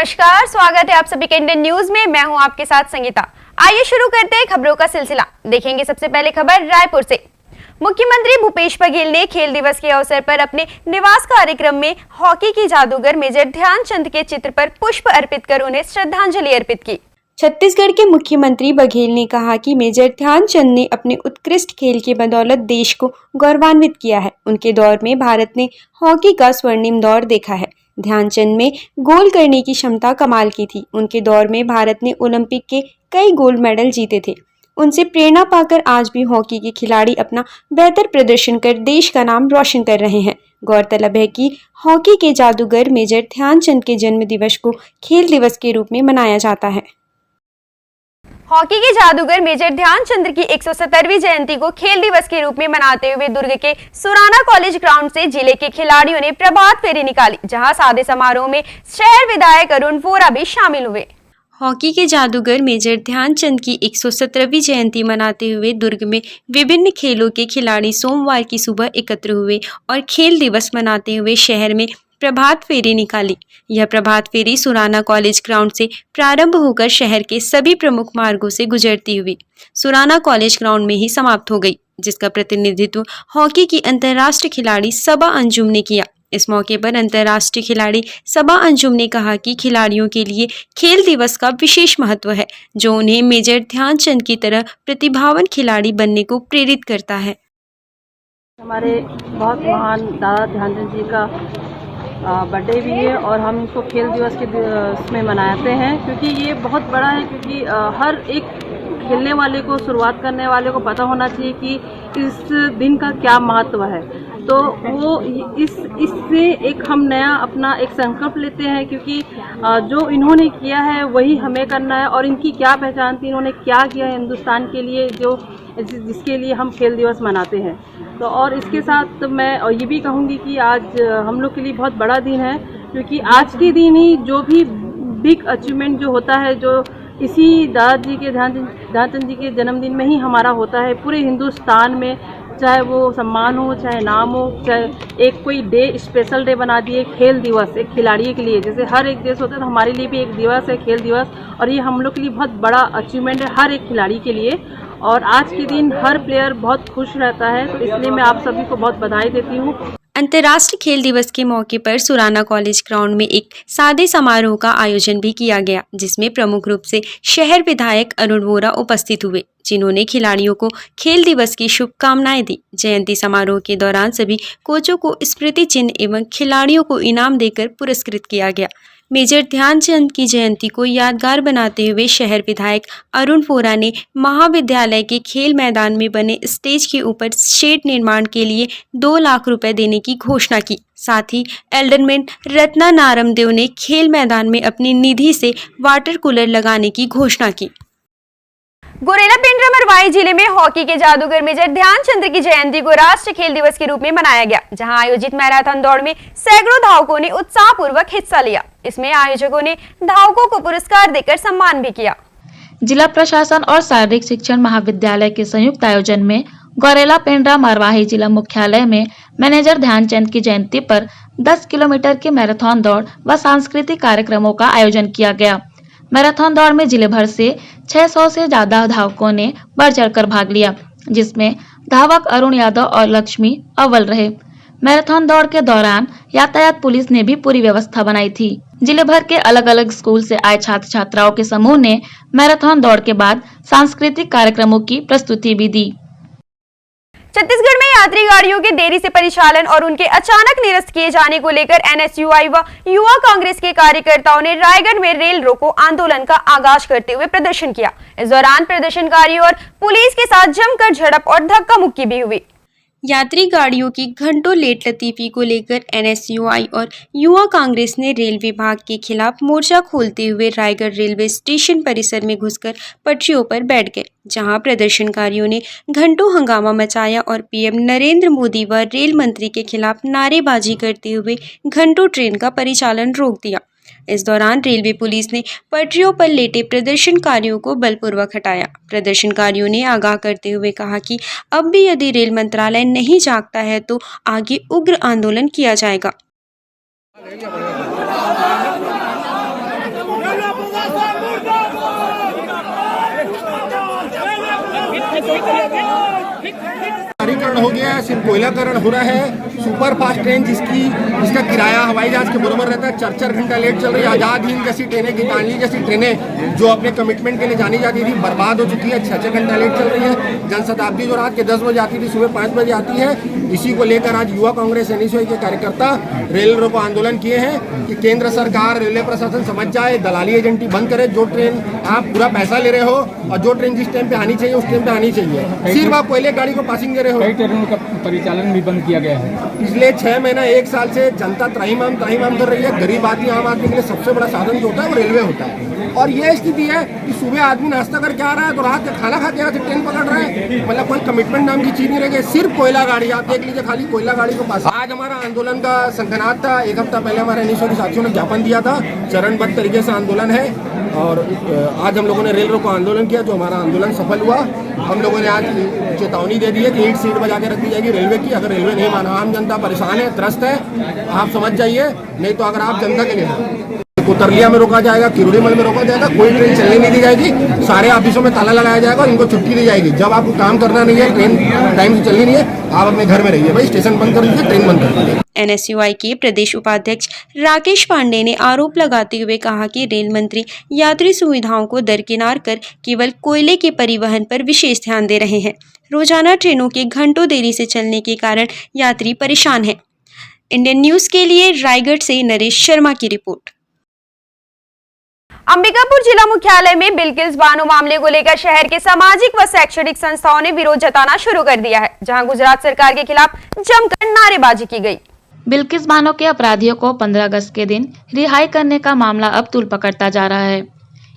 नमस्कार, स्वागत है आप सभी के इंडियन न्यूज में। मैं हूं आपके साथ संगीता। आइए शुरू करते हैं खबरों का सिलसिला। देखेंगे सबसे पहले खबर रायपुर से। मुख्यमंत्री भूपेश बघेल ने खेल दिवस के अवसर पर अपने निवास कार्यक्रम में हॉकी की जादूगर मेजर ध्यानचंद के चित्र पर पुष्प अर्पित कर उन्हें श्रद्धांजलि अर्पित की। छत्तीसगढ़ के मुख्यमंत्री बघेल ने कहा कि मेजर ध्यानचंद ने अपने उत्कृष्ट खेल की बदौलत देश को गौरवान्वित किया है। उनके दौर में भारत ने हॉकी का स्वर्णिम दौर देखा है। ध्यानचंद में गोल करने की क्षमता कमाल की थी। उनके दौर में भारत ने ओलंपिक के कई गोल्ड मेडल जीते थे। उनसे प्रेरणा पाकर आज भी हॉकी के खिलाड़ी अपना बेहतर प्रदर्शन कर देश का नाम रोशन कर रहे हैं। गौरतलब है कि हॉकी के जादूगर मेजर ध्यानचंद के जन्म दिवस को खेल दिवस के रूप में मनाया जाता है। हॉकी के जादूगर मेजर ध्यानचंद की 170वीं जयंती को खेल दिवस के रूप में मनाते हुए दुर्ग के सुराना कॉलेज ग्राउंड से जिले के खिलाड़ियों ने प्रभात फेरी निकाली, जहां सादे समारोह में शहर विधायक अरुण वोरा भी शामिल हुए। हॉकी के जादूगर मेजर ध्यानचंद की 117वीं जयंती मनाते हुए दुर्ग में विभिन्न खेलों के खिलाड़ी सोमवार की सुबह एकत्र हुए और खेल दिवस मनाते हुए शहर में प्रभात फेरी निकाली। यह प्रभात फेरी सुराना कॉलेज ग्राउंड से प्रारंभ होकर शहर के सभी प्रमुख मार्गों से गुजरती हुई सुराना कॉलेज ग्राउंड में ही समाप्त हो गई, जिसका प्रतिनिधित्व हॉकी की अंतर्राष्ट्रीय खिलाड़ी सबा अंजुम ने किया। इस मौके पर अंतर्राष्ट्रीय खिलाड़ी सबा अंजुम ने कहा कि खिलाड़ियों के लिए खेल दिवस का विशेष महत्व है, जो उन्हें मेजर ध्यानचंद की तरह प्रतिभावान खिलाड़ी बनने को प्रेरित करता है। हमारे बहुत महान दादा ध्यानचंद जी का बर्थडे भी है और हम इसको खेल दिवस के इसमें मनाते हैं, क्योंकि ये बहुत बड़ा है। क्योंकि हर एक खेलने वाले को, शुरुआत करने वाले को पता होना चाहिए कि इस दिन का क्या महत्व है। तो वो इससे एक हम नया अपना एक संकल्प लेते हैं, क्योंकि जो इन्होंने किया है वही हमें करना है। और इनकी क्या पहचान थी, इन्होंने क्या किया है हिंदुस्तान के लिए, जो जिसके लिए हम खेल दिवस मनाते हैं। तो और इसके साथ मैं और ये भी कहूँगी कि आज हम लोग के लिए बहुत बड़ा दिन है, क्योंकि आज के दिन ही जो भी बिग अचीवमेंट जो होता है, जो इसी दादाजी के ध्यानचंद जी के जन्मदिन में ही हमारा होता है। पूरे हिंदुस्तान में चाहे वो सम्मान हो, चाहे नाम हो, चाहे एक कोई डे स्पेशल डे बना दिए खेल दिवस एक खिलाड़ी के लिए। जैसे हर एक देश होता है, तो हमारे लिए भी एक दिवस है खेल दिवस, और ये हम लोग के लिए बहुत बड़ा अचीवमेंट है हर एक खिलाड़ी के लिए। और आज के दिन हर प्लेयर बहुत खुश रहता है, तो इसलिए मैं आप सभी को बहुत बधाई देती हूँ। अंतर्राष्ट्रीय खेल दिवस के मौके पर सुराना कॉलेज ग्राउंड में एक सादे समारोह का आयोजन भी किया गया, जिसमें प्रमुख रूप से शहर विधायक अरुण वोरा उपस्थित हुए, जिन्होंने खिलाड़ियों को खेल दिवस की शुभकामनाएं दी। जयंती समारोह के दौरान सभी कोचों को स्मृति चिन्ह एवं खिलाड़ियों को इनाम देकर पुरस्कृत किया गया। मेजर ध्यानचंद की जयंती को यादगार बनाते हुए शहर विधायक अरुण वोरा ने महाविद्यालय के खेल मैदान में बने स्टेज के ऊपर शेड निर्माण के लिए 2 लाख रुपए देने की घोषणा की। साथ ही एल्डरमैन रत्ना नारमदेव ने खेल मैदान में अपनी निधि से वाटर कूलर लगाने की घोषणा की। गुरेला पेंड्रा मरवाही जिले में हॉकी के जादूगर मेजर ध्यानचंद की जयंती को राष्ट्रीय खेल दिवस के रूप में मनाया गया, जहां आयोजित मैराथन दौड़ में सैकड़ों धावकों ने उत्साहपूर्वक हिस्सा लिया। इसमें आयोजकों ने धावकों को पुरस्कार देकर सम्मान भी किया। जिला प्रशासन और शारीरिक शिक्षण महाविद्यालय के संयुक्त आयोजन में गुरेला पेंड्रा मरवाही जिला मुख्यालय में मैनेजर ध्यानचंद की जयंती पर 10 किलोमीटर की मैराथन दौड़ व सांस्कृतिक कार्यक्रमों का आयोजन किया गया। मैराथन दौड़ में जिले भर से 600 से ज्यादा धावकों ने बढ़ चढ़कर भाग लिया, जिसमें धावक अरुण यादव और लक्ष्मी अव्वल रहे। मैराथन दौड़ के दौरान यातायात पुलिस ने भी पूरी व्यवस्था बनाई थी। जिले भर के अलग अलग स्कूल से आए छात्र छात्राओं के समूह ने मैराथन दौड़ के बाद सांस्कृतिक कार्यक्रमों की प्रस्तुति भी दी। छत्तीसगढ़ में यात्री गाड़ियों के देरी से परिचालन और उनके अचानक निरस्त किए जाने को लेकर एनएसयूआई व युवा कांग्रेस के कार्यकर्ताओं ने रायगढ़ में रेल रोको आंदोलन का आगाज करते हुए प्रदर्शन किया। इस दौरान प्रदर्शनकारियों और पुलिस के साथ जमकर झड़प और धक्का मुक्की भी हुई। यात्री गाड़ियों की घंटों लेट लतीफी को लेकर एनएसयूआई और युवा कांग्रेस ने रेल विभाग के खिलाफ मोर्चा खोलते हुए रायगढ़ रेलवे स्टेशन परिसर में घुसकर पटरियों पर बैठ गए, जहां प्रदर्शनकारियों ने घंटों हंगामा मचाया और पीएम नरेंद्र मोदी व रेल मंत्री के खिलाफ नारेबाजी करते हुए घंटों ट्रेन का परिचालन रोक दिया। इस दौरान रेलवे पुलिस ने पटरियों पर लेटे प्रदर्शनकारियों को बलपूर्वक हटाया। प्रदर्शनकारियों ने आगाह करते हुए कहा कि अब भी यदि रेल मंत्रालय नहीं जागता है तो आगे उग्र आंदोलन किया जाएगा। शहरीकरण हो गया है, सिर्फ कोयलाकरण हो रहा है। सुपर फास्ट ट्रेन जिसका किराया हवाई जहाज के बराबर रहता है, 4-4 घंटा लेट चल रही है। आजाद हिंद जैसी ट्रेनें, गीतांजलि जैसी ट्रेनें जो अपने कमिटमेंट के लिए जानी जाती थी, बर्बाद हो चुकी है। 6-6 घंटा लेट चल रही है। जनशताब्दी जो रात के 10 बजे आती थी, सुबह 5 बजे आती है। इसी को लेकर आज युवा कांग्रेस एनएसयूआई के कार्यकर्ता रेल रोको आंदोलन किए हैं कि केंद्र सरकार, रेलवे प्रशासन समझ जाए, दलाली एजेंटी बंद करे। जो ट्रेन आप पूरा पैसा ले रहे हो और जो ट्रेन जिस टाइम पे आनी चाहिए उस टाइम पे आनी चाहिए। सिर्फ आप पहले गाड़ी को पासिंग दे रहे हो। कई ट्रेनों का परिचालन भी बंद किया गया है। पिछले 6 महीना 1 साल से जनता त्राहिमाम कर रही है। गरीब आदमी, आम आदमी के लिए सबसे बड़ा साधन जो होता है वो रेलवे होता है। और ये स्थिति है कि सुबह आदमी नाश्ता करके आ रहा है तो रात का खाना खा के ट्रेन पकड़ रहा है। मतलब कोई कमिटमेंट नाम की चीज नहीं रह गई, सिर्फ कोयला गाड़ी। आप देख लीजिए, खाली कोयला गाड़ी को पास। आज हमारा आंदोलन का संगनाथ था। 1 हफ्ता पहले हमारे एनएसयूआई के साथियों ने ज्ञापन दिया था। चरणबद्ध तरीके से आंदोलन है और आज हम लोगों ने रेल रोको आंदोलन किया, जो हमारा आंदोलन सफल हुआ। हम लोगों ने आज चेतावनी दे दी है कि 1 सीट बजा के रख दी जाएगी रेलवे की। अगर रेलवे नहीं माना, आम जनता परेशान है, त्रस्त है, आप समझ जाइए। नहीं तो अगर आप जनता के लिए कोतरलिया में रोका जाएगा, किरोड़ीमल में रोका जाएगा, कोई ट्रेन चलने नहीं दी जाएगी। सारे ऑफिसों में ताला लगाया जाएगा और इनको छुट्टी दी जाएगी। जब आपको काम करना नहीं है, ट्रेन टाइम से चलनी नहीं है, आप अपने घर में रहिए। भाई स्टेशन बंद कर दीजिए, ट्रेन बंद कर दीजिए। एनएसयूआई के प्रदेश उपाध्यक्ष राकेश पांडे ने आरोप लगाते हुए कहा कि रेल मंत्री यात्री सुविधाओं को दरकिनार कर केवल कोयले के परिवहन पर विशेष ध्यान दे रहे हैं। रोजाना ट्रेनों के घंटों देरी से चलने के कारण यात्री परेशान हैं। इंडियन न्यूज के लिए रायगढ़ से नरेश शर्मा की रिपोर्ट। अंबिकापुर जिला मुख्यालय में बिल्किस बानो मामले को लेकर शहर के सामाजिक व शैक्षणिक संस्थाओं ने विरोध जताना शुरू कर दिया है, जहां गुजरात सरकार के खिलाफ जमकर नारेबाजी की गई। बिल्किस बानो के अपराधियों को 15 अगस्त के दिन रिहाई करने का मामला अब तूल पकड़ता जा रहा है।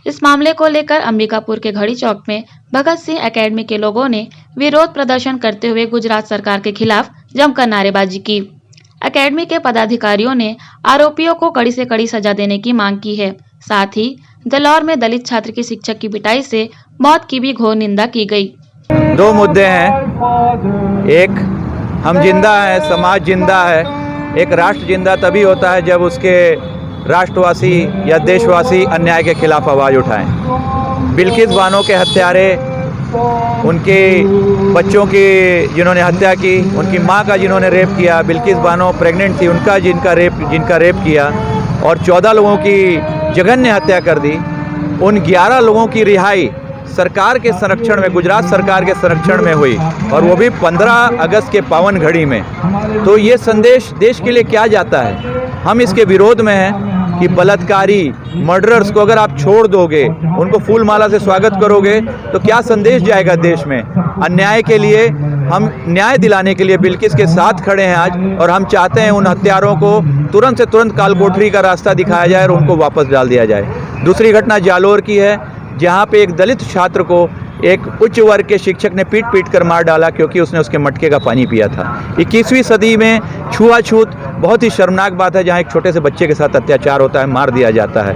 इस मामले को लेकर अंबिकापुर के घड़ी चौक में भगत सिंह एकेडमी के लोगों ने विरोध प्रदर्शन करते हुए गुजरात सरकार के खिलाफ जमकर नारेबाजी की। एकेडमी के पदाधिकारियों ने आरोपियों को कड़ी से कड़ी सजा देने की मांग की है। साथ ही दलौर में दलित छात्र की शिक्षक की पिटाई से मौत की भी घोर निंदा की गई। 2 मुद्दे हैं। एक, हम जिंदा हैं, समाज जिंदा है। एक राष्ट्र जिंदा तभी होता है जब उसके राष्ट्रवासी या देशवासी अन्याय के खिलाफ आवाज़ उठाएं। बिल्किस बानो के हत्यारे, उनके बच्चों की जिन्होंने हत्या की, उनकी मां का जिन्होंने रेप किया, बिल्किस बानो प्रेग्नेंट थी, उनका जिनका रेप किया और 14 लोगों की जघन्य हत्या कर दी, उन 11 लोगों की रिहाई सरकार के संरक्षण में, गुजरात सरकार के संरक्षण में हुई और वो भी 15 अगस्त के पावन घड़ी में। तो ये संदेश देश के लिए क्या जाता है? हम इसके विरोध में हैं कि बलात्कारी मर्डरर्स को अगर आप छोड़ दोगे, उनको फूल माला से स्वागत करोगे, तो क्या संदेश जाएगा देश में? अन्याय के लिए, हम न्याय दिलाने के लिए बिल्किस के साथ खड़े हैं आज, और हम चाहते हैं उन हत्यारों को तुरंत से तुरंत कालकोठरी का रास्ता दिखाया जाए और उनको वापस डाल दिया जाए। दूसरी घटना जालोर की है, जहाँ पे एक दलित छात्र को एक उच्च वर्ग के शिक्षक ने पीट कर मार डाला क्योंकि उसने उसके मटके का पानी पिया था। 21वीं सदी में छुआछूत बहुत ही शर्मनाक बात है, जहाँ एक छोटे से बच्चे के साथ अत्याचार होता है, मार दिया जाता है।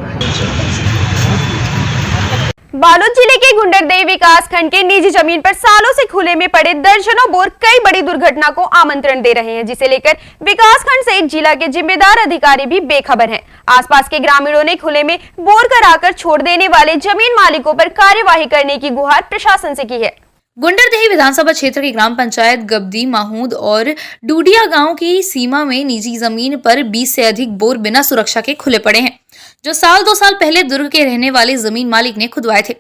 बालोद जिले के गुंडरदेही विकास खंड के निजी जमीन पर सालों से खुले में पड़े दर्जनों बोर कई बड़ी दुर्घटना को आमंत्रण दे रहे हैं, जिसे लेकर विकास खंड सहित जिला के जिम्मेदार अधिकारी भी बेखबर हैं। आसपास के ग्रामीणों ने खुले में बोर कराकर छोड़ देने वाले जमीन मालिकों पर कार्यवाही करने की गुहार प्रशासन से की है। गुंडरदेही विधानसभा क्षेत्र की ग्राम पंचायत गब्दी, माहूद और डूडिया गांव की सीमा में निजी जमीन पर 20 से अधिक बोर बिना सुरक्षा के खुले पड़े हैं, जो 2 साल पहले दुर्ग के रहने वाले जमीन मालिक ने खुदवाए थे।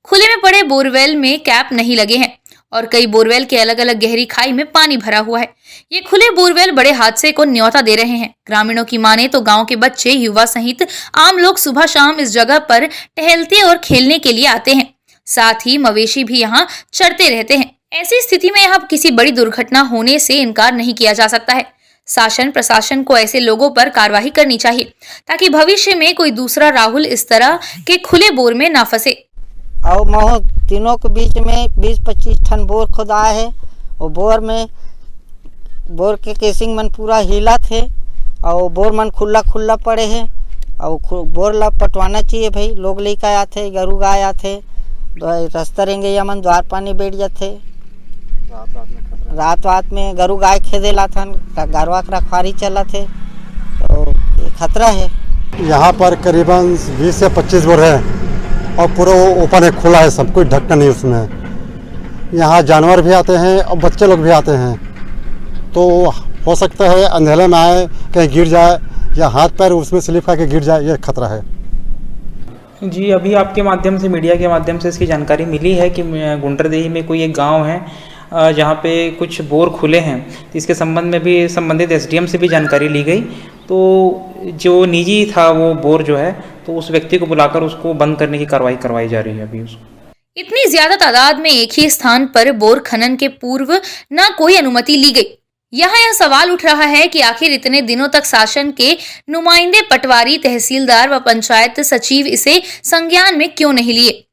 खुले में पड़े बोरवेल में कैप नहीं लगे हैं और कई बोरवेल के अलग अलग गहरी खाई में पानी भरा हुआ है। ये खुले बोरवेल बड़े हादसे को न्योता दे रहे हैं। ग्रामीणों की माने तो गांव के बच्चे, युवा सहित आम लोग सुबह शाम इस जगह पर टहलते और खेलने के लिए आते हैं। साथ ही मवेशी भी यहाँ चरते रहते हैं। ऐसी स्थिति में यहाँ किसी बड़ी दुर्घटना होने से इनकार नहीं किया जा सकता है। शासन प्रशासन को ऐसे लोगों पर कार्रवाई करनी चाहिए ताकि भविष्य में कोई दूसरा राहुल इस तरह के खुले बोर में ना फंसे। और महो तीनों के बीच में 20-25 टन बोर खुदा है और बोर के केसिंग मन पूरा हिला थे और बोर मन खुला पड़े हैं और बोर ला पटवाना चाहिए भाई। लोग लेकर आते, गरु गाय आते, रास्ता रेंगे या मन द्वार पानी बैठ जाते। रात में गरु गाय खेदे ला था, गरवा का रखवारी चला थे, तो खतरा है। यहाँ पर करीबन 20 से 25 बोर है और पूरा ओपन है, खुला है, सब कुछ ढक्कन नहीं उसमें। यहाँ जानवर भी आते हैं और बच्चे लोग भी आते हैं, तो हो सकता है अंधेरे में आए कहीं गिर जाए या हाथ पैर उसमें स्लिप खा के गिर जाए, ये खतरा है। जी, अभी आपके माध्यम से, मीडिया के माध्यम से इसकी जानकारी मिली है कि गुंडरदेही में कोई एक गांव है जहां पे कुछ बोर खुले हैं। तो इसके संबंध में भी संबंधित एसडीएम से भी जानकारी ली गई। तो जो निजी था वो बोर जो है, तो उस व्यक्ति को बुलाकर उसको बंद करने की कार्रवाई करवाई जा रही है अभी उसको। इतनी ज्यादा तादाद में एक ही स्थान पर बोर खनन के पूर्व न कोई अनुमति ली गई। यहाँ यह सवाल उठ रहा है कि आखिर इतने दिनों तक शासन के नुमाइंदे, पटवारी, तहसीलदार व पंचायत सचिव इसे संज्ञान में क्यों नहीं लिए।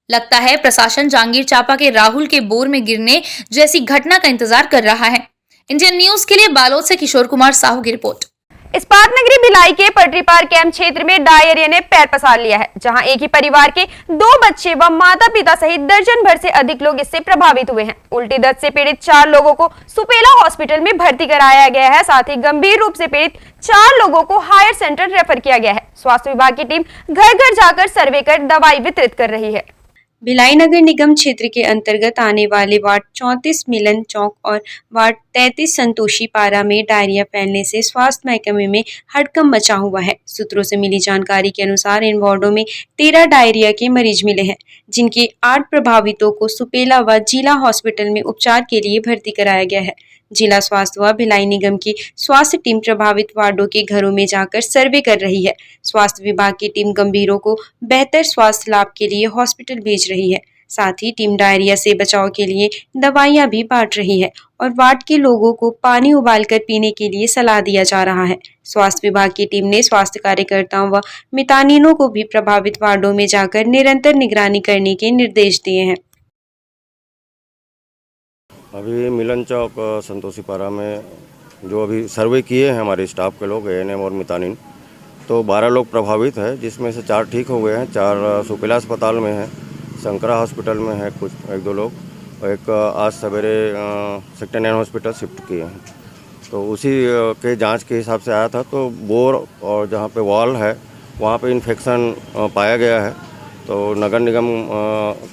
लगता है प्रशासन जांगीर चांपा के राहुल के बोर में गिरने जैसी घटना का इंतजार कर रहा है। इंडियन न्यूज के लिए बालोद से किशोर कुमार साहू की रिपोर्ट। इस्पात नगरी भिलाई के पटरी पार कैंप क्षेत्र में डायरिया ने पैर पसार लिया है, जहां एक ही परिवार के 2 बच्चे व माता पिता सहित दर्जन भर से अधिक लोग इससे प्रभावित हुए हैं। उल्टी दस्त से पीड़ित 4 लोगों को सुपेला हॉस्पिटल में भर्ती कराया गया है। साथ ही गंभीर रूप से पीड़ित 4 लोगों को हायर सेंटर रेफर किया गया है। स्वास्थ्य विभाग की टीम घर घर जाकर सर्वे कर दवाई वितरित कर रही है। भिलाई नगर निगम क्षेत्र के अंतर्गत आने वाले वार्ड 34 मिलन चौक और वार्ड 33 संतोषी पारा में डायरिया फैलने से स्वास्थ्य महकमे में हड़कंप मचा हुआ है। सूत्रों से मिली जानकारी के अनुसार इन वार्डों में 13 डायरिया के मरीज मिले हैं, जिनके 8 प्रभावितों को सुपेला व जिला हॉस्पिटल में उपचार के लिए भर्ती कराया गया है। जिला स्वास्थ्य व भिलाई निगम की स्वास्थ्य टीम प्रभावित वार्डों के घरों में जाकर सर्वे कर रही है। स्वास्थ्य विभाग की टीम गंभीरों को बेहतर स्वास्थ्य लाभ के लिए हॉस्पिटल भेज रही है। साथ ही टीम डायरिया से बचाव के लिए दवाइयां भी बांट रही है और वार्ड के लोगों को पानी उबालकर पीने के लिए सलाह दिया जा रहा है। स्वास्थ्य विभाग की टीम ने स्वास्थ्य कार्यकर्ताओं व मितानिनों को भी प्रभावित वार्डों में जाकर निरंतर निगरानी करने के निर्देश दिए हैं। अभी मिलन चौक संतोषी पारा में जो अभी सर्वे किए हैं हमारे स्टाफ के लोग, एएनएम और मितानिन, तो 12 लोग प्रभावित है, जिसमें से 4 ठीक हो गए हैं, 4 सुपेला अस्पताल में हैं, शंकरा हॉस्पिटल में है कुछ 1-2 लोग, और एक आज सवेरे सेक्टर 9 हॉस्पिटल शिफ्ट किए हैं। तो उसी के जांच के हिसाब से आया था, तो बोर और जहाँ पे वॉल है वहाँ पे इन्फेक्शन पाया गया है। तो नगर निगम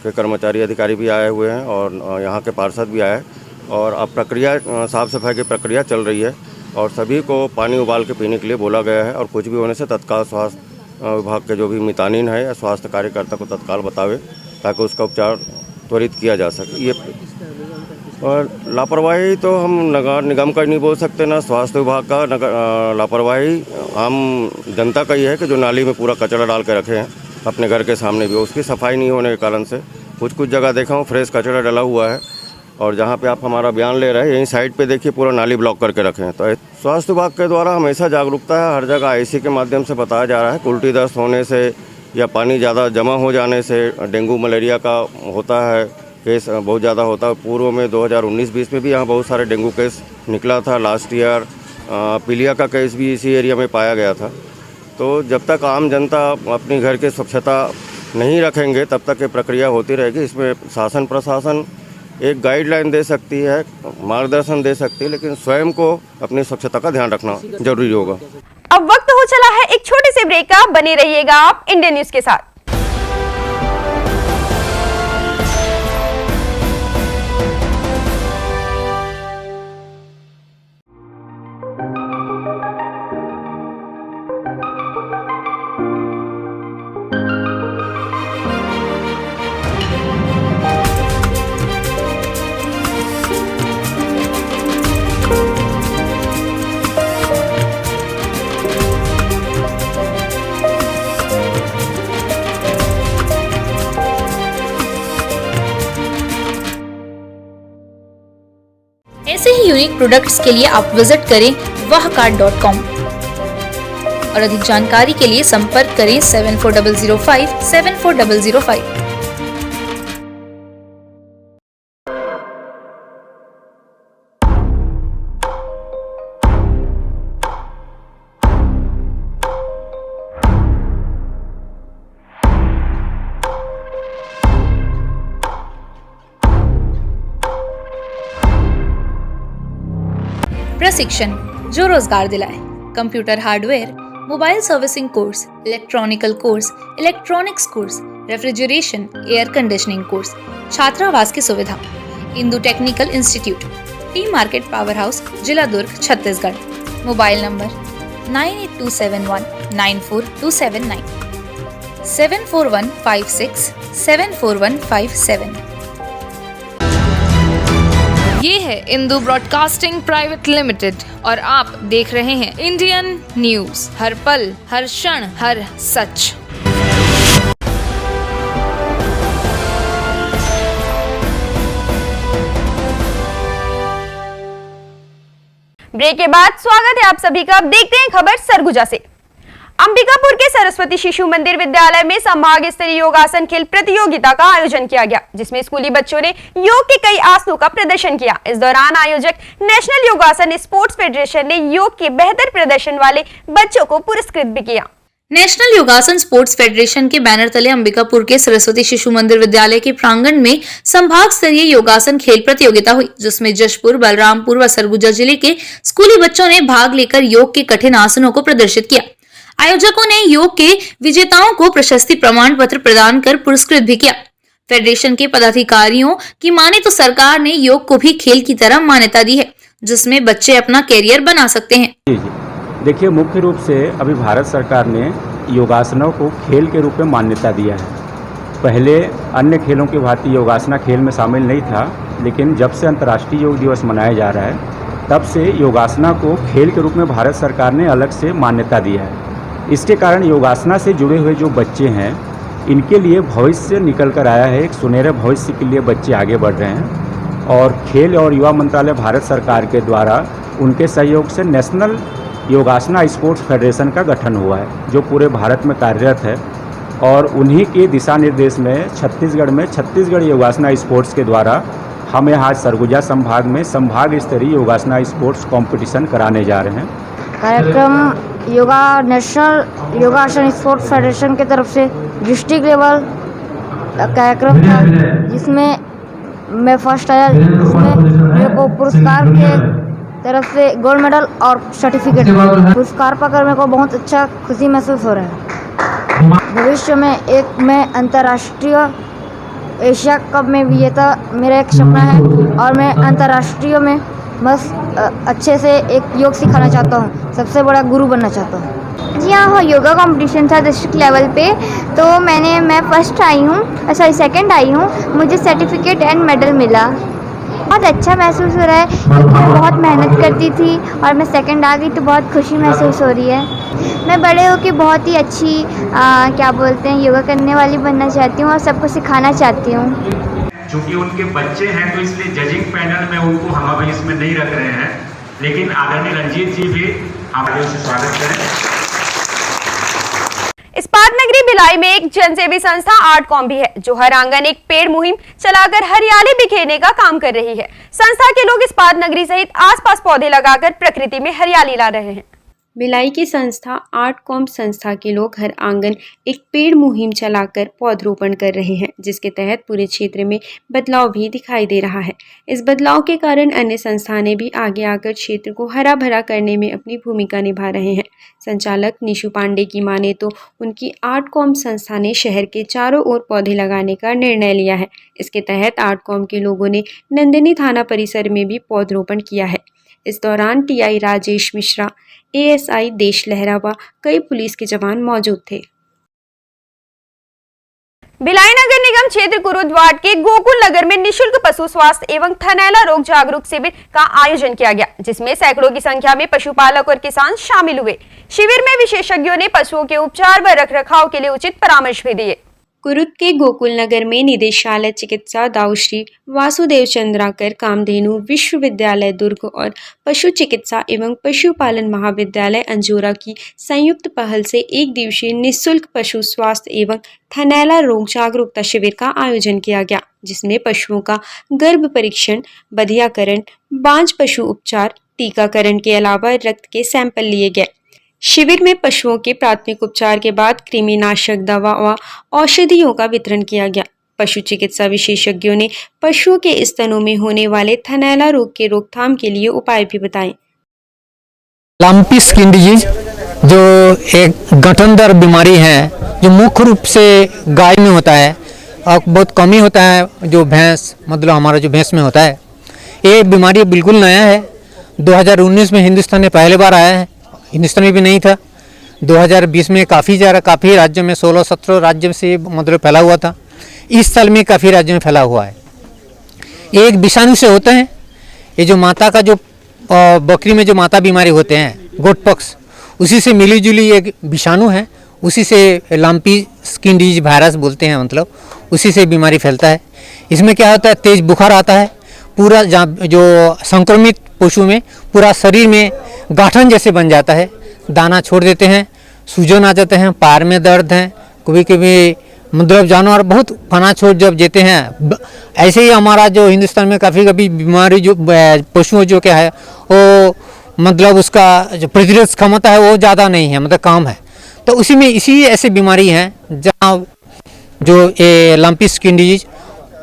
के कर्मचारी अधिकारी भी आए हुए हैं और यहाँ के पार्षद भी आए, और अब प्रक्रिया साफ सफाई की प्रक्रिया चल रही है और सभी को पानी उबाल के पीने के लिए बोला गया है। और कुछ भी होने से तत्काल स्वास्थ्य विभाग के जो भी मितानिन है या स्वास्थ्य कार्यकर्ता को तत्काल बतावे, ताकि उसका उपचार त्वरित किया जा सके। ये और लापरवाही तो हम नगर निगम का नहीं बोल सकते, ना स्वास्थ्य विभाग का। लापरवाही आम जनता का ही है कि जो नाली में पूरा कचरा डाल के रखे हैं अपने घर के सामने भी, उसकी सफाई नहीं होने के कारण से कुछ जगह देखा हूँ फ्रेश कचरा डला हुआ है। और जहाँ पे आप हमारा बयान ले रहे हैं, यहीं साइड पे देखिए पूरा नाली ब्लॉक करके रखे हैं। तो स्वास्थ्य विभाग के द्वारा हमेशा जागरूकता है, हर जगह आईसी के माध्यम से बताया जा रहा है कि उल्टी दस्त होने से या पानी ज़्यादा जमा हो जाने से डेंगू मलेरिया का होता है, केस बहुत ज़्यादा होता है। पूर्व में 2019-20 में भी यहाँ बहुत सारे डेंगू केस निकला था। लास्ट ईयर पीलिया का केस भी इसी एरिया में पाया गया था। तो जब तक आम जनता अपनी घर की स्वच्छता नहीं रखेंगे, तब तक ये प्रक्रिया होती रहेगी। इसमें शासन प्रशासन एक गाइडलाइन दे सकती है, मार्गदर्शन दे सकती है, लेकिन स्वयं को अपनी स्वच्छता का ध्यान रखना जरूरी होगा। अब वक्त हो चला है एक छोटे से ब्रेक का, बने रहिएगा आप इंडियन न्यूज के साथ। ऐसे ही यूनिक प्रोडक्ट्स के लिए आप विजिट करें wahcart.com और अधिक जानकारी के लिए संपर्क करें 740005 74005। प्रशिक्षण जो रोजगार दिलाए। Computer hardware, mobile servicing course, electronical course, electronics course, refrigeration, air conditioning course, छात्रावास की सुविधा। Indu technical institute, T market power house, जिला दुर्ग, छत्तीसगढ़। Mobile number 9827194279, 7415674157। ये है इंदु ब्रॉडकास्टिंग प्राइवेट लिमिटेड और आप देख रहे हैं इंडियन न्यूज, हर पल, हर क्षण, हर सच। ब्रेक के बाद स्वागत है आप सभी का। अब देखते हैं खबर सरगुजा से। अंबिकापुर के सरस्वती शिशु मंदिर विद्यालय में संभाग स्तरीय योगासन खेल प्रतियोगिता का आयोजन किया गया, जिसमें स्कूली बच्चों ने योग के कई आसनों का प्रदर्शन किया। इस दौरान आयोजक नेशनल योगासन स्पोर्ट्स फेडरेशन ने योग के बेहतर प्रदर्शन वाले बच्चों को पुरस्कृत भी किया। नेशनल योगासन स्पोर्ट्स फेडरेशन के बैनर तले अंबिकापुर के सरस्वती शिशु मंदिर विद्यालय के प्रांगण में संभाग स्तरीय योगासन खेल प्रतियोगिता हुई, जिसमें जशपुर, बलरामपुर व सरगुजा जिले के स्कूली बच्चों ने भाग लेकर योग के कठिन आसनों को प्रदर्शित किया। आयोजकों ने योग के विजेताओं को प्रशस्ति प्रमाण पत्र प्रदान कर पुरस्कृत भी किया। फेडरेशन के पदाधिकारियों की माने तो सरकार ने योग को भी खेल की तरह मान्यता दी है, जिसमें बच्चे अपना कैरियर बना सकते हैं। देखिए, मुख्य रूप से अभी भारत सरकार ने योगासनों को खेल के रूप में मान्यता दिया है। पहले अन्य खेलों की भांति योगासना खेल में शामिल नहीं था, लेकिन जब से अंतर्राष्ट्रीय योग दिवस मनाया जा रहा है, तब से योगासना को खेल के रूप में भारत सरकार ने अलग से मान्यता दी है। इसके कारण योगासना से जुड़े हुए जो बच्चे हैं, इनके लिए भविष्य निकल कर आया है। एक सुनहरे भविष्य के लिए बच्चे आगे बढ़ रहे हैं और खेल और युवा मंत्रालय भारत सरकार के द्वारा उनके सहयोग से नेशनल योगासना स्पोर्ट्स फेडरेशन का गठन हुआ है, जो पूरे भारत में कार्यरत है। और उन्हीं के दिशा निर्देश में छत्तीसगढ़ में छत्तीसगढ़ योगासना स्पोर्ट्स के द्वारा हम यहाँ सरगुजा संभाग में संभाग स्तरीय योगासना स्पोर्ट्स कंपटीशन कराने जा रहे हैं। कार्यक्रम नेशनल योगासन स्पोर्ट्स फेडरेशन की तरफ से डिस्ट्रिक्ट लेवल कार्यक्रम था, जिसमें मैं फर्स्ट आया, जिसमें मेरे को पुरस्कार के तरफ से गोल्ड मेडल और सर्टिफिकेट पुरस्कार पाकर मेरे को बहुत अच्छा खुशी महसूस हो रहा है। भविष्य में मैं अंतर्राष्ट्रीय एशिया कप में विजेता मेरा एक सपना है और मैं अंतर्राष्ट्रीय में बस अच्छे से एक योग सिखाना चाहता हूँ, सबसे बड़ा गुरु बनना चाहता हूँ। जी हाँ, योगा कंपटीशन था डिस्ट्रिक्ट लेवल पे, तो मैं फर्स्ट आई हूँ, सेकंड आई हूँ, मुझे सर्टिफिकेट एंड मेडल मिला। बहुत अच्छा महसूस हो रहा है क्योंकि मैं बहुत मेहनत करती थी और मैं सेकंड आ गई, तो बहुत खुशी महसूस हो रही है। मैं बड़े होकर बहुत ही अच्छी योगा करने वाली बनना चाहती हूँ और सबको सिखाना चाहती हूँ। चूँकि उनके बच्चे हैं तो इसलिए जजिंग पैनल में उनको हम अभी इसमें नहीं रख रहे हैं, लेकिन आदरणीय रंजीत जी भी हमारे उसे स्वागत करें। इस्पात नगरी भिलाई में एक जनसेवी संस्था आर्टकॉम भी है, जो हर आंगन एक पेड़ मुहिम चलाकर हरियाली बिखेरने का काम कर रही है। संस्था के लोग इस्पात नगरी सहित आसपास पौधे लगाकर प्रकृति में हरियाली ला रहे हैं। भिलाई की संस्था आर्टकॉम संस्था के लोग हर आंगन एक पेड़ मुहिम चलाकर पौधरोपण कर रहे हैं, जिसके तहत पूरे क्षेत्र में बदलाव भी दिखाई दे रहा है। इस बदलाव के कारण अन्य संस्थानें भी आगे आकर क्षेत्र को हरा भरा करने में अपनी भूमिका निभा रहे हैं। संचालक निशु पांडे की माने तो उनकी आर्टकॉम संस्था ने शहर के चारों ओर पौधे लगाने का निर्णय लिया है। इसके तहत आर्टकॉम के लोगों ने नंदिनी थाना परिसर में भी पौधरोपण किया है। इस दौरान टीआई राजेश मिश्रा, एएसआई देश लहरा व कई पुलिस के जवान मौजूद थे। भिलाई नगर निगम क्षेत्र कुरुद वार्ड के गोकुल नगर में निशुल्क पशु स्वास्थ्य एवं थनैला रोग जागरूक शिविर का आयोजन किया गया, जिसमें सैकड़ों की संख्या में पशुपालक और किसान शामिल हुए। शिविर में विशेषज्ञों ने पशुओं के उपचार व रखरखाव के लिए उचित परामर्श भी दिए। कुरुद के गोकुल नगर में निदेशालय चिकित्सा दाऊश्री वासुदेव चंद्राकर कामधेनु विश्वविद्यालय दुर्ग और पशु चिकित्सा एवं पशुपालन महाविद्यालय अंजोरा की संयुक्त पहल से एक दिवसीय निःशुल्क पशु स्वास्थ्य एवं थनैला रोग जागरूकता शिविर का आयोजन किया गया, जिसमें पशुओं का गर्भ परीक्षण, बधियाकरण, बांझ पशु उपचार, टीकाकरण के अलावा रक्त के सैंपल लिए गए। शिविर में पशुओं के प्राथमिक उपचार के बाद कृमिनाशक दवा व औषधियों का वितरण किया गया। पशु चिकित्सा विशेषज्ञों ने पशुओं के स्तनों में होने वाले थनैला रोग के रोकथाम के लिए उपाय भी बताए। लंपी स्किन डिजीज जो एक गठनदार बीमारी है, जो मुख्य रूप से गाय में होता है, बहुत कम ही होता है जो भैंस मतलब हमारा जो भैंस में होता है। ये बीमारी बिल्कुल नया है। 2019 में हिंदुस्तान में पहले बार आया है, हिंदुस्तान में भी नहीं था। 2020 में काफ़ी राज्यों में 16-17 राज्यों से मतलब फैला हुआ था। इस साल में काफ़ी राज्यों में फैला हुआ है। ये एक विषाणु से होते हैं। ये जो माता का जो बकरी में जो माता बीमारी होते हैं गोट पॉक्स, उसी से मिली जुली एक विषाणु है। उसी से लंपी स्किन डिजीज वायरस बोलते हैं, मतलब उसी से बीमारी फैलता है। इसमें क्या होता है, तेज बुखार आता है, पूरा जो संक्रमित पशु में पूरा शरीर में गांठन जैसे बन जाता है, दाना छोड़ देते हैं, सूजन आ जाते हैं, पैर में दर्द है, कभी कभी मतलब जानवर बहुत फना छोड़ जब देते हैं। ऐसे ही हमारा जो हिंदुस्तान में काफ़ी बीमारी जो पशुओं जो क्या है वो मतलब उसका जो प्रतिरोध क्षमता है वो ज़्यादा नहीं है, मतलब कम है। तो उसी में इसी ऐसी बीमारी है जहाँ जो ये लंपी स्किन डिजीज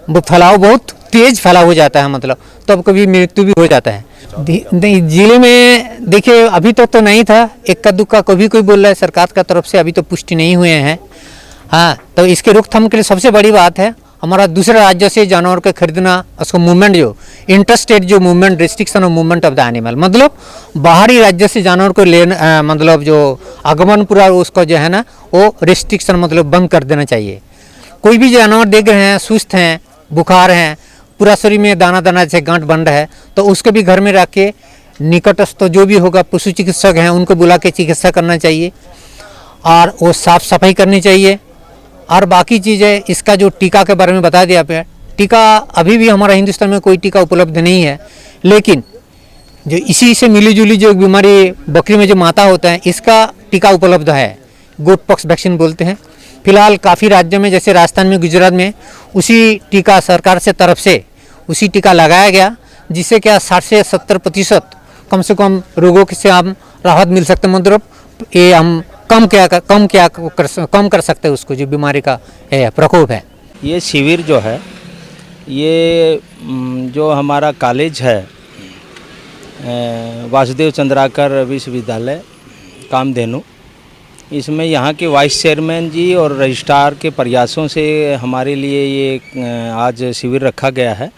वो फैलाव बहुत तेज फैला हो जाता है, मतलब तब कभी मृत्यु भी हो जाता है। जिले में देखिए अभी तक तो नहीं था, इक्का दुक्का कभी कोई बोल रहा है, सरकार का तरफ से अभी तो पुष्टि नहीं हुए हैं। हाँ, तो इसके रोकथाम के लिए सबसे बड़ी बात है हमारा दूसरे राज्य से जानवर को खरीदना, उसको मूवमेंट जो इंटरस्टेट जो movement restriction of movement of the animal, मतलब बाहरी राज्य से जानवर को लेना मतलब जो आगमन पूरा उसको जो है ना वो रिस्ट्रिक्शन मतलब बंद कर देना चाहिए। कोई भी जानवर देख रहे हैं सुस्त हैं, बुखार हैं, पूरा शरीर में दाना दाना जैसे गांठ बन रहा है, तो उसको भी घर में रख के निकटस्थ जो भी होगा पशु चिकित्सक हैं उनको बुला के चिकित्सा करना चाहिए और वो साफ सफाई करनी चाहिए। और बाकी चीज़ें इसका जो टीका के बारे में बता दिया पे, टीका अभी भी हमारा हिंदुस्तान में कोई टीका उपलब्ध नहीं है, लेकिन जो इसी से मिली जुली जो बीमारी बकरी में जो माता होता है इसका टीका उपलब्ध है, गोट पॉक्स वैक्सीन बोलते हैं। फिलहाल काफ़ी राज्यों में जैसे राजस्थान में, गुजरात में उसी टीका सरकार से तरफ से उसी टीका लगाया गया, जिससे क्या 60 से 70% कम से कम रोगों से हम राहत मिल सकते हैं, मतलब ये हम कम कर सकते हैं उसको जो बीमारी का प्रकोप है। ये शिविर जो है ये जो हमारा कॉलेज है वासुदेव चंद्राकर विश्वविद्यालय कामधेनु, इसमें यहाँ के वाइस चेयरमैन जी और रजिस्ट्रार के प्रयासों से हमारे लिए ये आज शिविर रखा गया है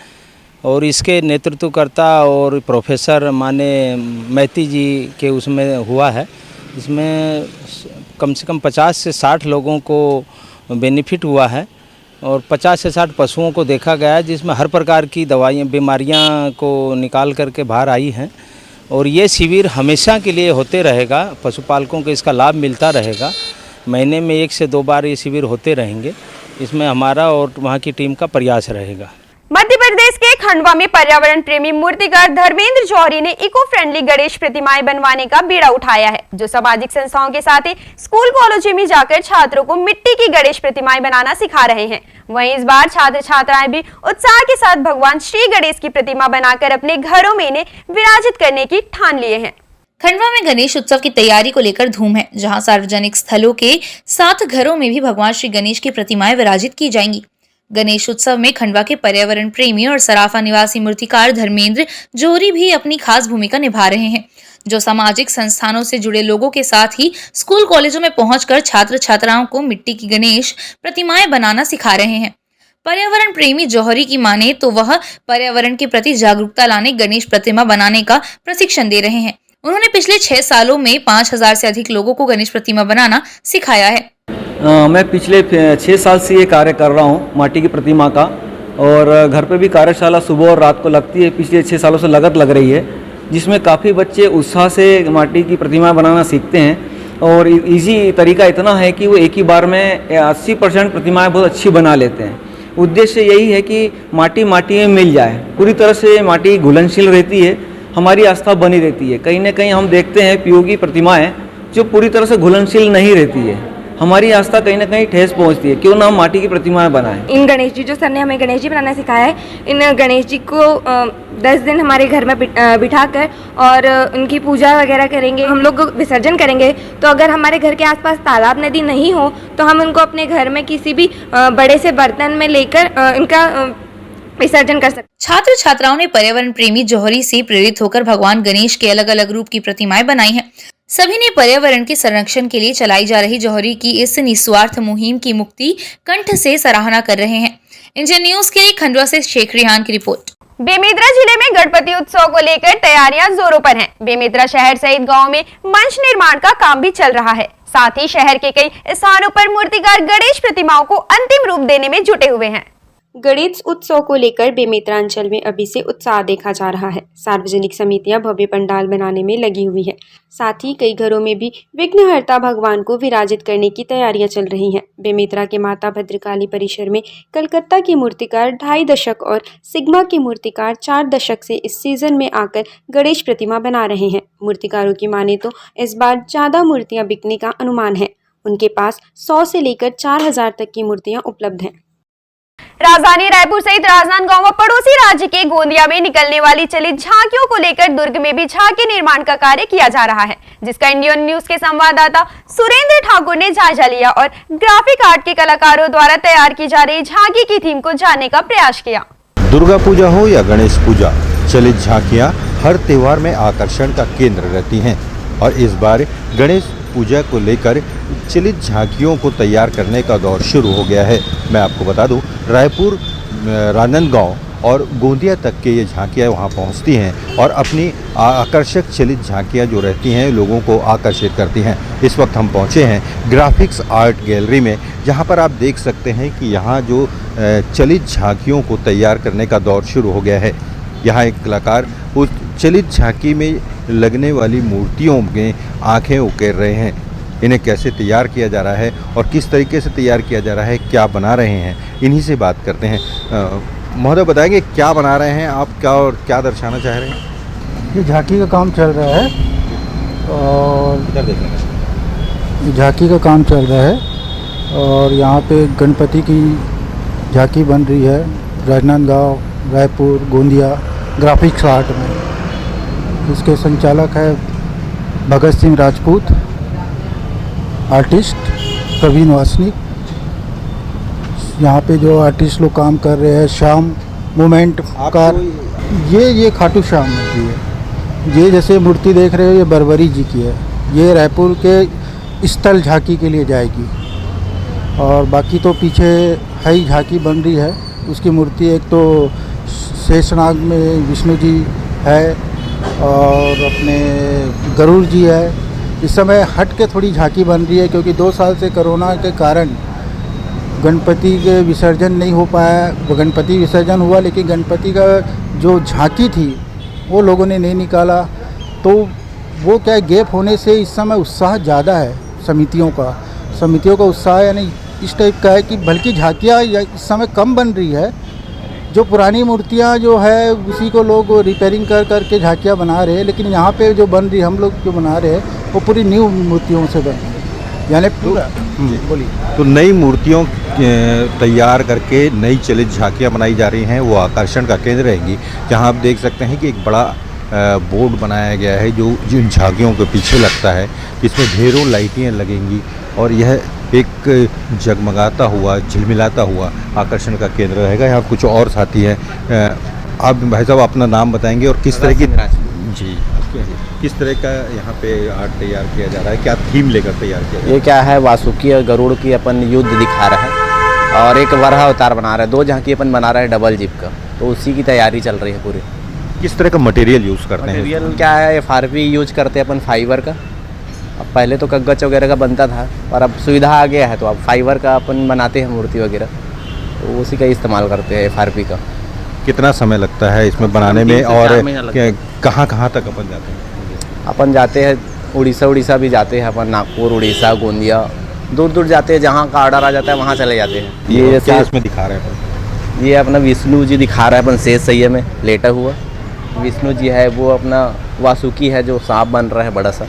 और इसके नेतृत्वकर्ता और प्रोफेसर माने मैती जी के उसमें हुआ है। इसमें कम से कम 50 से 60 लोगों को बेनिफिट हुआ है और 50 से 60 पशुओं को देखा गया है, जिसमें हर प्रकार की दवाइयाँ बीमारियाँ को निकाल करके बाहर आई हैं। और ये शिविर हमेशा के लिए होते रहेगा, पशुपालकों को इसका लाभ मिलता रहेगा। महीने में 1 से 2 बार ये शिविर होते रहेंगे। इसमें हमारा और वहाँ की टीम का प्रयास रहेगा। मध्य प्रदेश के खंडवा में पर्यावरण प्रेमी मूर्तिकार धर्मेंद्र जौहरी ने इको फ्रेंडली गणेश प्रतिमाएं बनवाने का बीड़ा उठाया है, जो सामाजिक संस्थाओं के साथ ही स्कूल कॉलेजों में जाकर छात्रों को मिट्टी की गणेश प्रतिमाएं बनाना सिखा रहे हैं। वहीं इस बार छात्र छात्राएं भी उत्साह के साथ भगवान श्री गणेश की प्रतिमा बनाकर अपने घरों में इन्हें विराजित करने की ठान लिए हैं। खंडवा में गणेश उत्सव की तैयारी को लेकर धूम है, जहां सार्वजनिक स्थलों के साथ घरों में भी भगवान श्री गणेश की प्रतिमाएं विराजित की जाएंगी। गणेश उत्सव में खंडवा के पर्यावरण प्रेमी और सराफा निवासी मूर्तिकार धर्मेंद्र जौहरी भी अपनी खास भूमिका निभा रहे हैं, जो सामाजिक संस्थानों से जुड़े लोगों के साथ ही स्कूल कॉलेजों में पहुंचकर छात्र छात्राओं को मिट्टी की गणेश प्रतिमाएं बनाना सिखा रहे हैं। पर्यावरण प्रेमी जौहरी की माने तो वह पर्यावरण के प्रति जागरूकता लाने गणेश प्रतिमा बनाने का प्रशिक्षण दे रहे हैं। उन्होंने पिछले 6 सालों में 5000 से अधिक लोगों को गणेश प्रतिमा बनाना सिखाया है। मैं पिछले 6 साल से ये कार्य कर रहा हूँ माटी की प्रतिमा का, और घर पे भी कार्यशाला सुबह और रात को लगती है। पिछले 6 सालों से लगत लग रही है, जिसमें काफ़ी बच्चे उत्साह से माटी की प्रतिमा बनाना सीखते हैं। और इजी तरीका इतना है कि वो एक ही बार में 80% प्रतिमाएं बहुत अच्छी बना लेते हैं। उद्देश्य यही है कि माटी में मिल जाए, पूरी तरह से माटी घुलनशील रहती है, हमारी आस्था बनी रहती है। कहीं ना कहीं हम देखते हैं पीओगी प्रतिमाएं जो पूरी तरह से घुलनशील नहीं रहती है, हमारी आस्था कहीं ना कहीं ठेस पहुंचती है। क्यों ना हम माटी की प्रतिमाएं बनाएं। इन गणेश जी जो सर ने हमें गणेश जी बनाना सिखाया है, इन गणेश जी को 10 दिन हमारे घर में बिठाकर और उनकी पूजा वगैरह करेंगे, हम लोग विसर्जन करेंगे। तो अगर हमारे घर के आसपास तालाब नदी नहीं हो तो हम उनको अपने घर में किसी भी बड़े से बर्तन में लेकर इनका विसर्जन कर सकते। छात्र छात्राओं ने पर्यावरण प्रेमी जौहरी से प्रेरित होकर भगवान गणेश के अलग अलग रूप की प्रतिमाएं बनाई हैं। सभी ने पर्यावरण के संरक्षण के लिए चलाई जा रही जौहरी की इस निस्वार्थ मुहिम की मुक्ति कंठ से सराहना कर रहे हैं। इंडियन न्यूज के लिए खंडवा से शेख रिहान की रिपोर्ट। बेमेतरा जिले में गणपति उत्सव को लेकर तैयारियां जोरों पर हैं। बेमेतरा शहर सहित गांव में मंच निर्माण का काम भी चल रहा है। साथ ही शहर के कई स्थानों पर मूर्तिकार गणेश प्रतिमाओं को अंतिम रूप देने में जुटे हुए हैं। गणेश उत्सव को लेकर बेमेतरा अंचल में अभी से उत्साह देखा जा रहा है। सार्वजनिक समितियां भव्य पंडाल बनाने में लगी हुई है। साथ ही कई घरों में भी विघ्नहर्ता भगवान को विराजित करने की तैयारियां चल रही हैं। बेमेतरा के माता भद्रकाली परिसर में कलकत्ता की मूर्तिकार 2.5 दशक और सिग्मा के मूर्तिकार 4 दशक से इस सीजन में आकर गणेश प्रतिमा बना रहे हैं। मूर्तिकारों की माने तो इस बार ज्यादा मूर्तियां बिकने का अनुमान है। उनके पास 100 से लेकर 4000 तक की मूर्तियां उपलब्ध हैं। राजधानी रायपुर सहित राजनांदगांव व पड़ोसी राज्य के गोंदिया में निकलने वाली चलित झांकियों को लेकर दुर्ग में भी झांकी निर्माण का कार्य किया जा रहा है, जिसका इंडियन न्यूज के संवाददाता सुरेंद्र ठाकुर ने जायजा लिया और ग्राफिक आर्ट के कलाकारों द्वारा तैयार की जा रही झांकी की थीम को जानने का प्रयास किया। दुर्गा पूजा हो या गणेश पूजा, चलित झांकियां हर त्योहार में आकर्षण का केंद्र रहती हैं और इस बार गणेश पूजा को लेकर चलित झांकियों को तैयार करने का दौर शुरू हो गया है। मैं आपको बता दूं, रायपुर, राजनांदगांव और गोंदिया तक के ये झांकियाँ वहाँ पहुँचती हैं और अपनी आकर्षक चलित झांकियाँ जो रहती हैं लोगों को आकर्षित करती हैं। इस वक्त हम पहुँचे हैं ग्राफिक्स आर्ट गैलरी में, जहाँ पर आप देख सकते हैं कि यहाँ जो चलित झांकियों को तैयार करने का दौर शुरू हो गया है। यहाँ एक कलाकार उस चलित झांकी में लगने वाली मूर्तियों में आंखें उकेर रहे हैं। इन्हें कैसे तैयार किया जा रहा है और किस तरीके से तैयार किया जा रहा है, क्या बना रहे हैं, इन्हीं से बात करते हैं। महोदय बताएंगे क्या बना रहे हैं आप, क्या और क्या दर्शाना चाह रहे हैं? ये झांकी का काम चल रहा है और इधर देखेंगे, झांकी का काम चल रहा है और यहाँ पे गणपति की झांकी बन रही है राजनांदगांव, रायपुर, गोंदिया ग्राफिक्स आर्ट में। इसके संचालक है भगत सिंह राजपूत, आर्टिस्ट प्रवीण वासनिक। यहाँ पे जो आर्टिस्ट लोग काम कर रहे हैं, श्याम मूवमेंट का ये खाटू श्याम मूर्ति है। ये जैसे मूर्ति देख रहे हो ये बरबरी जी की है। ये रायपुर के स्थल झांकी के लिए जाएगी और बाकी तो पीछे है ही झांकी बन रही है। उसकी मूर्ति एक तो शेषनाग में विष्णु जी है और अपने गरुड़ जी है। इस समय हट के थोड़ी झांकी बन रही है क्योंकि 2 साल से कोरोना के कारण गणपति के विसर्जन नहीं हो पाया। गणपति विसर्जन हुआ लेकिन गणपति का जो झांकी थी वो लोगों ने नहीं निकाला, तो वो क्या गैप होने से इस समय उत्साह ज़्यादा है समितियों का उत्साह यानी इस टाइप का है कि बल्कि झांकियाँ इस समय कम बन रही है। जो पुरानी मूर्तियाँ जो है उसी को लोग रिपेयरिंग कर झांकियाँ बना रहे हैं, लेकिन यहाँ पे जो बन रही हम लोग जो बना रहे हैं वो पूरी न्यू मूर्तियों से बन रही है, यानी पूरा। बोलिए। तो नई मूर्तियों तैयार करके नई चलित झांकियाँ बनाई जा रही हैं, वो आकर्षण का केंद्र रहेंगी। जहाँ आप देख सकते हैं कि एक बड़ा बोर्ड बनाया गया है जो जिन झांकियों के पीछे लगता है, इसमें ढेरों लाइटें लगेंगी और यह एक जगमगाता हुआ, झिलमिलाता हुआ आकर्षण का केंद्र रहेगा। यहाँ कुछ और साथी हैं। आप भाई साहब अपना नाम बताएंगे और किस तरह की जी किस तरह का यहाँ पे आर्ट तैयार किया जा रहा है, क्या थीम लेकर तैयार किया जा रहा है? ये क्या है, वासुकी और गरुड़ की अपन युद्ध दिखा रहा है और एक वराह अवतार बना रहा है। 2 झांकी अपन बना रहा है डबल जीप का, तो उसी की तैयारी चल रही है पूरी। किस तरह का मटेरियल यूज़ करते हैं? मटेरियल क्या है, FRP यूज करते हैं अपन फाइबर का। अब पहले तो कागज वगैरह का बनता था और अब सुविधा आ गया है तो अब फाइबर का अपन बनाते हैं मूर्ति वगैरह, तो उसी का इस्तेमाल करते हैं FRP का। कितना समय लगता है इसमें बनाने में और कहाँ तक अपन जाते हैं? अपन जाते हैं उड़ीसा भी जाते हैं अपन, नागपुर, उड़ीसा, गोंदिया, दूर जाते हैं। जहाँ का ऑर्डर आ जाता है वहाँ चले जाते हैं। ये क्या इसमें दिखा रहे हैं अपन? ये अपना विष्णु जी दिखा रहा है अपन, शेष सैया में लेटा हुआ विष्णु जी है। वो अपना वासुकी है जो सांप बन रहा है बड़ा सा,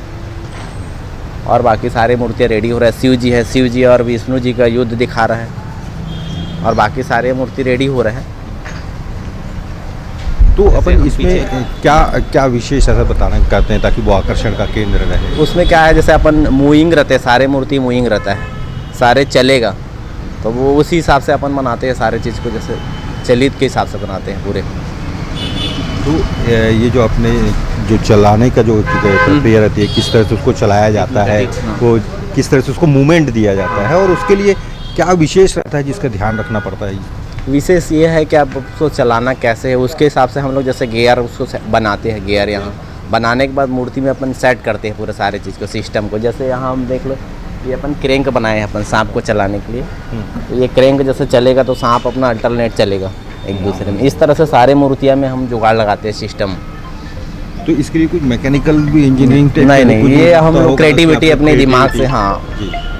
और बाकी सारे मूर्तियाँ रेडी हो रहा है। शिव जी है, शिव जी और विष्णु जी का युद्ध दिखा रहा है और बाकी सारे मूर्ति रेडी हो रहे हैं। तो अपन इसमें क्या विशेष ऐसा बताना चाहते हैं ताकि वो आकर्षण का केंद्र रहे? उसमें क्या है, जैसे अपन मूविंग रहते हैं, सारे मूर्ति मूविंग रहता है, सारे चलेगा, तो वो उसी हिसाब से अपन बनाते हैं सारे चीज़ को, जैसे चलित के हिसाब से बनाते हैं पूरे। तो ये जो अपने जो चलाने का जो प्रक्रिया रहती है, किस तरह से उसको चलाया जाता है, वो किस तरह से उसको मूवमेंट दिया जाता है और उसके लिए क्या विशेष रहता है जिसका ध्यान रखना पड़ता है? विशेष ये है कि आप उसको चलाना कैसे है, उसके हिसाब से हम लोग जैसे गियर उसको बनाते हैं। गियर यहाँ बनाने के बाद मूर्ति में अपन सेट करते हैं पूरे सारे चीज़ को, सिस्टम को। जैसे यहाँ हम देख लो, ये अपन क्रेंक बनाए हैं अपन सांप को चलाने के लिए। तो ये क्रेंक जैसे चलेगा तो सांप अपना अल्टरनेट चलेगा एक दूसरे में। इस तरह से सारे मूर्तियाँ में हम जुगाड़ लगाते हैं सिस्टम। तो इसके लिए कुछ मैकेनिकल भी इंजीनियरिंग? नहीं, ये हम लोग क्रिएटिविटी अपने दिमाग से, हाँ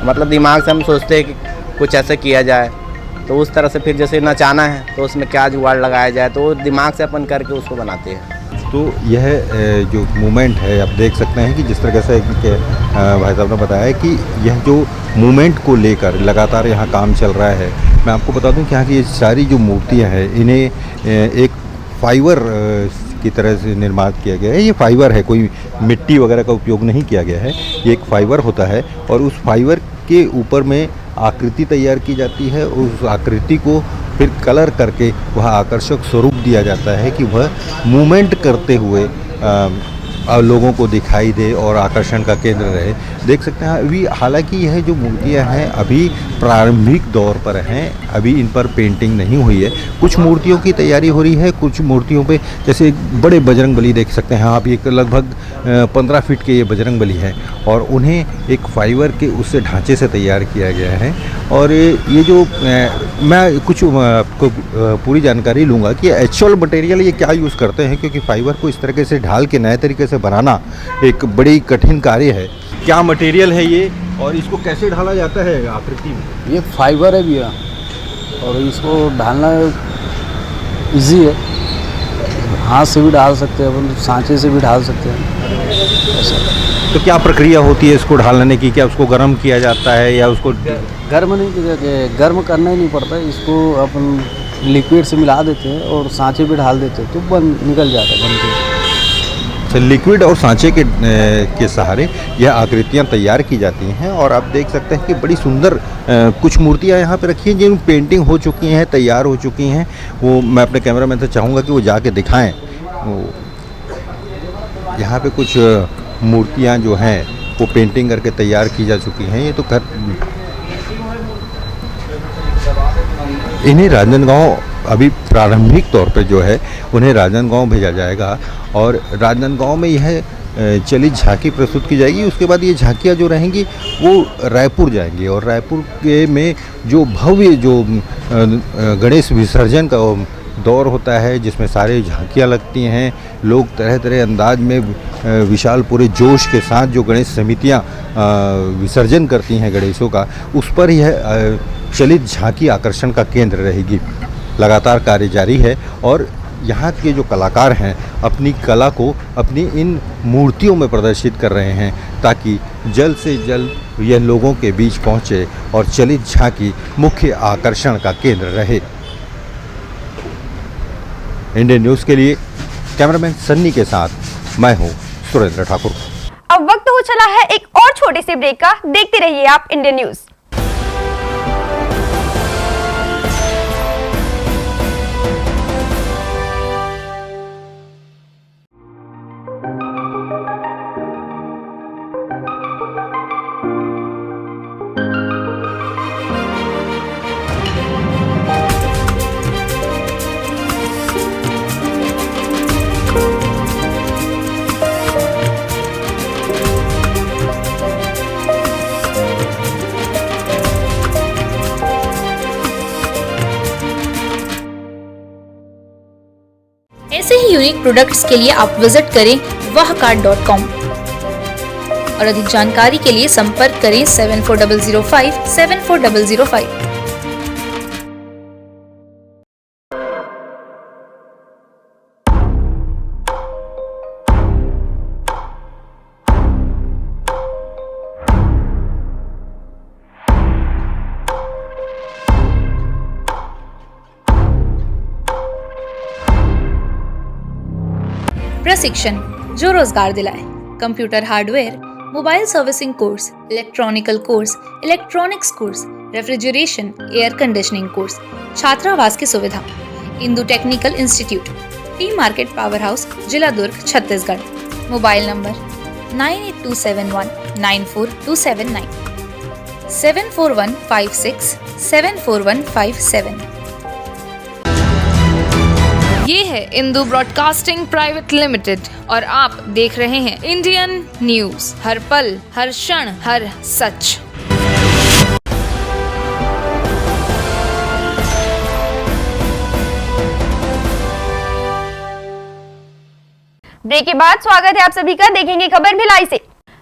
मतलब दिमाग से हम सोचते हैं कि कुछ ऐसे किया जाए, तो उस तरह से फिर जैसे नचाना है तो उसमें क्या जुगाड़ लगाया जाए, तो दिमाग से अपन करके उसको बनाते हैं। तो यह जो मूवमेंट है आप देख सकते हैं कि जिस तरह से भाई साहब ने बताया कि यह जो मूवमेंट को लेकर लगातार यहाँ काम चल रहा है। मैं आपको बता दूं कि यहाँ की ये सारी जो मूर्तियाँ हैं इन्हें एक फाइबर की तरह से निर्माण किया गया है। ये फाइबर है, कोई मिट्टी वगैरह का उपयोग नहीं किया गया है। ये एक फाइबर होता है और उस फाइबर के ऊपर में आकृति तैयार की जाती है। उस आकृति को फिर कलर करके वह आकर्षक स्वरूप दिया जाता है कि वह मूवमेंट करते हुए लोगों को दिखाई दे और आकर्षण का केंद्र रहे। देख सकते हैं अभी हालांकि यह जो मूर्तियां हैं अभी प्रारंभिक दौर पर हैं, अभी इन पर पेंटिंग नहीं हुई है। कुछ मूर्तियों की तैयारी हो रही है, कुछ मूर्तियों पे जैसे बड़े बजरंग बली देख सकते हैं आप, ये लगभग 15 फीट के ये बजरंग बली हैं और उन्हें एक फाइबर के उससे ढांचे से तैयार किया गया है। और ये जो मैं कुछ आपको पूरी जानकारी लूँगा कि एक्चुअल मटेरियल ये क्या यूज़ करते हैं, क्योंकि फाइबर को इस तरीके से ढाल के नए तरीके से बनाना एक बड़ी कठिन कार्य है। क्या मटेरियल है ये और इसको कैसे ढाला जाता है आकृति में? ये फाइबर है भैया और इसको ढालना इजी है, हाथ से भी ढाल सकते हैं अपन, सांचे से भी ढाल सकते हैं ऐसा। तो क्या प्रक्रिया होती है इसको ढालने की? क्या उसको गर्म किया जाता है या उसको गर्म नहीं, गर्म करना ही नहीं पड़ता, इसको अपन लिक्विड से मिला देते हैं और सांचे पे ढाल देते हैं तो बन निकल जाता है बन के। लिक्विड और सांचे के सहारे यह आकृतियाँ तैयार की जाती हैं और आप देख सकते हैं कि बड़ी सुंदर कुछ मूर्तियाँ यहाँ पे रखी हैं जिन पेंटिंग हो चुकी हैं, तैयार हो चुकी हैं। वो मैं अपने कैमरामैन से चाहूँगा कि वो जाके दिखाएं। यहाँ पे कुछ मूर्तियाँ जो हैं वो पेंटिंग करके तैयार की जा चुकी हैं। ये तो इन्हें राजनांदगांव अभी प्रारंभिक तौर पे जो है उन्हें राजनांदगांव भेजा जाएगा और राजनांदगांव में यह चलित झांकी प्रस्तुत की जाएगी। उसके बाद ये झांकियाँ जो रहेंगी वो रायपुर जाएंगी और रायपुर के में जो भव्य जो गणेश विसर्जन का दौर होता है जिसमें सारे झांकियाँ लगती हैं, लोग तरह तरह अंदाज में विशाल पूरे जोश के साथ जो गणेश समितियाँ विसर्जन करती हैं गणेशों का, उस पर यह चलित झांकी आकर्षण का केंद्र रहेगी। लगातार कार्य जारी है और यहाँ के जो कलाकार हैं अपनी कला को अपनी इन मूर्तियों में प्रदर्शित कर रहे हैं ताकि जल्द से जल्द यह लोगों के बीच पहुँचे और चलित झांकी मुख्य आकर्षण का केंद्र रहे। इंडियन न्यूज़ के लिए कैमरामैन सन्नी के साथ मैं हूँ सुरेंद्र ठाकुर। अब वक्त हो चला है एक और छोटे से ब्रेक का। देखते रहिए आप इंडियन न्यूज़। ऐसे ही यूनिक प्रोडक्ट्स के लिए आप विजिट करें wahcard.com और अधिक जानकारी के लिए संपर्क करें 7400574005। प्रशिक्षण जो रोजगार दिलाए। Computer hardware, mobile servicing course, electronical course, electronics course, refrigeration, air conditioning course, छात्रावास की सुविधा। Indu technical institute T market power house, जिला दुर्ग, छत्तीसगढ़। Mobile number 9827194279, 7415674157। ये है इंदू ब्रॉडकास्टिंग प्राइवेट लिमिटेड और आप देख रहे हैं इंडियन न्यूज, हर पल, हर क्षण, हर सच। ब्रेक के बाद स्वागत है आप सभी का। देखेंगे खबर भिलाई से।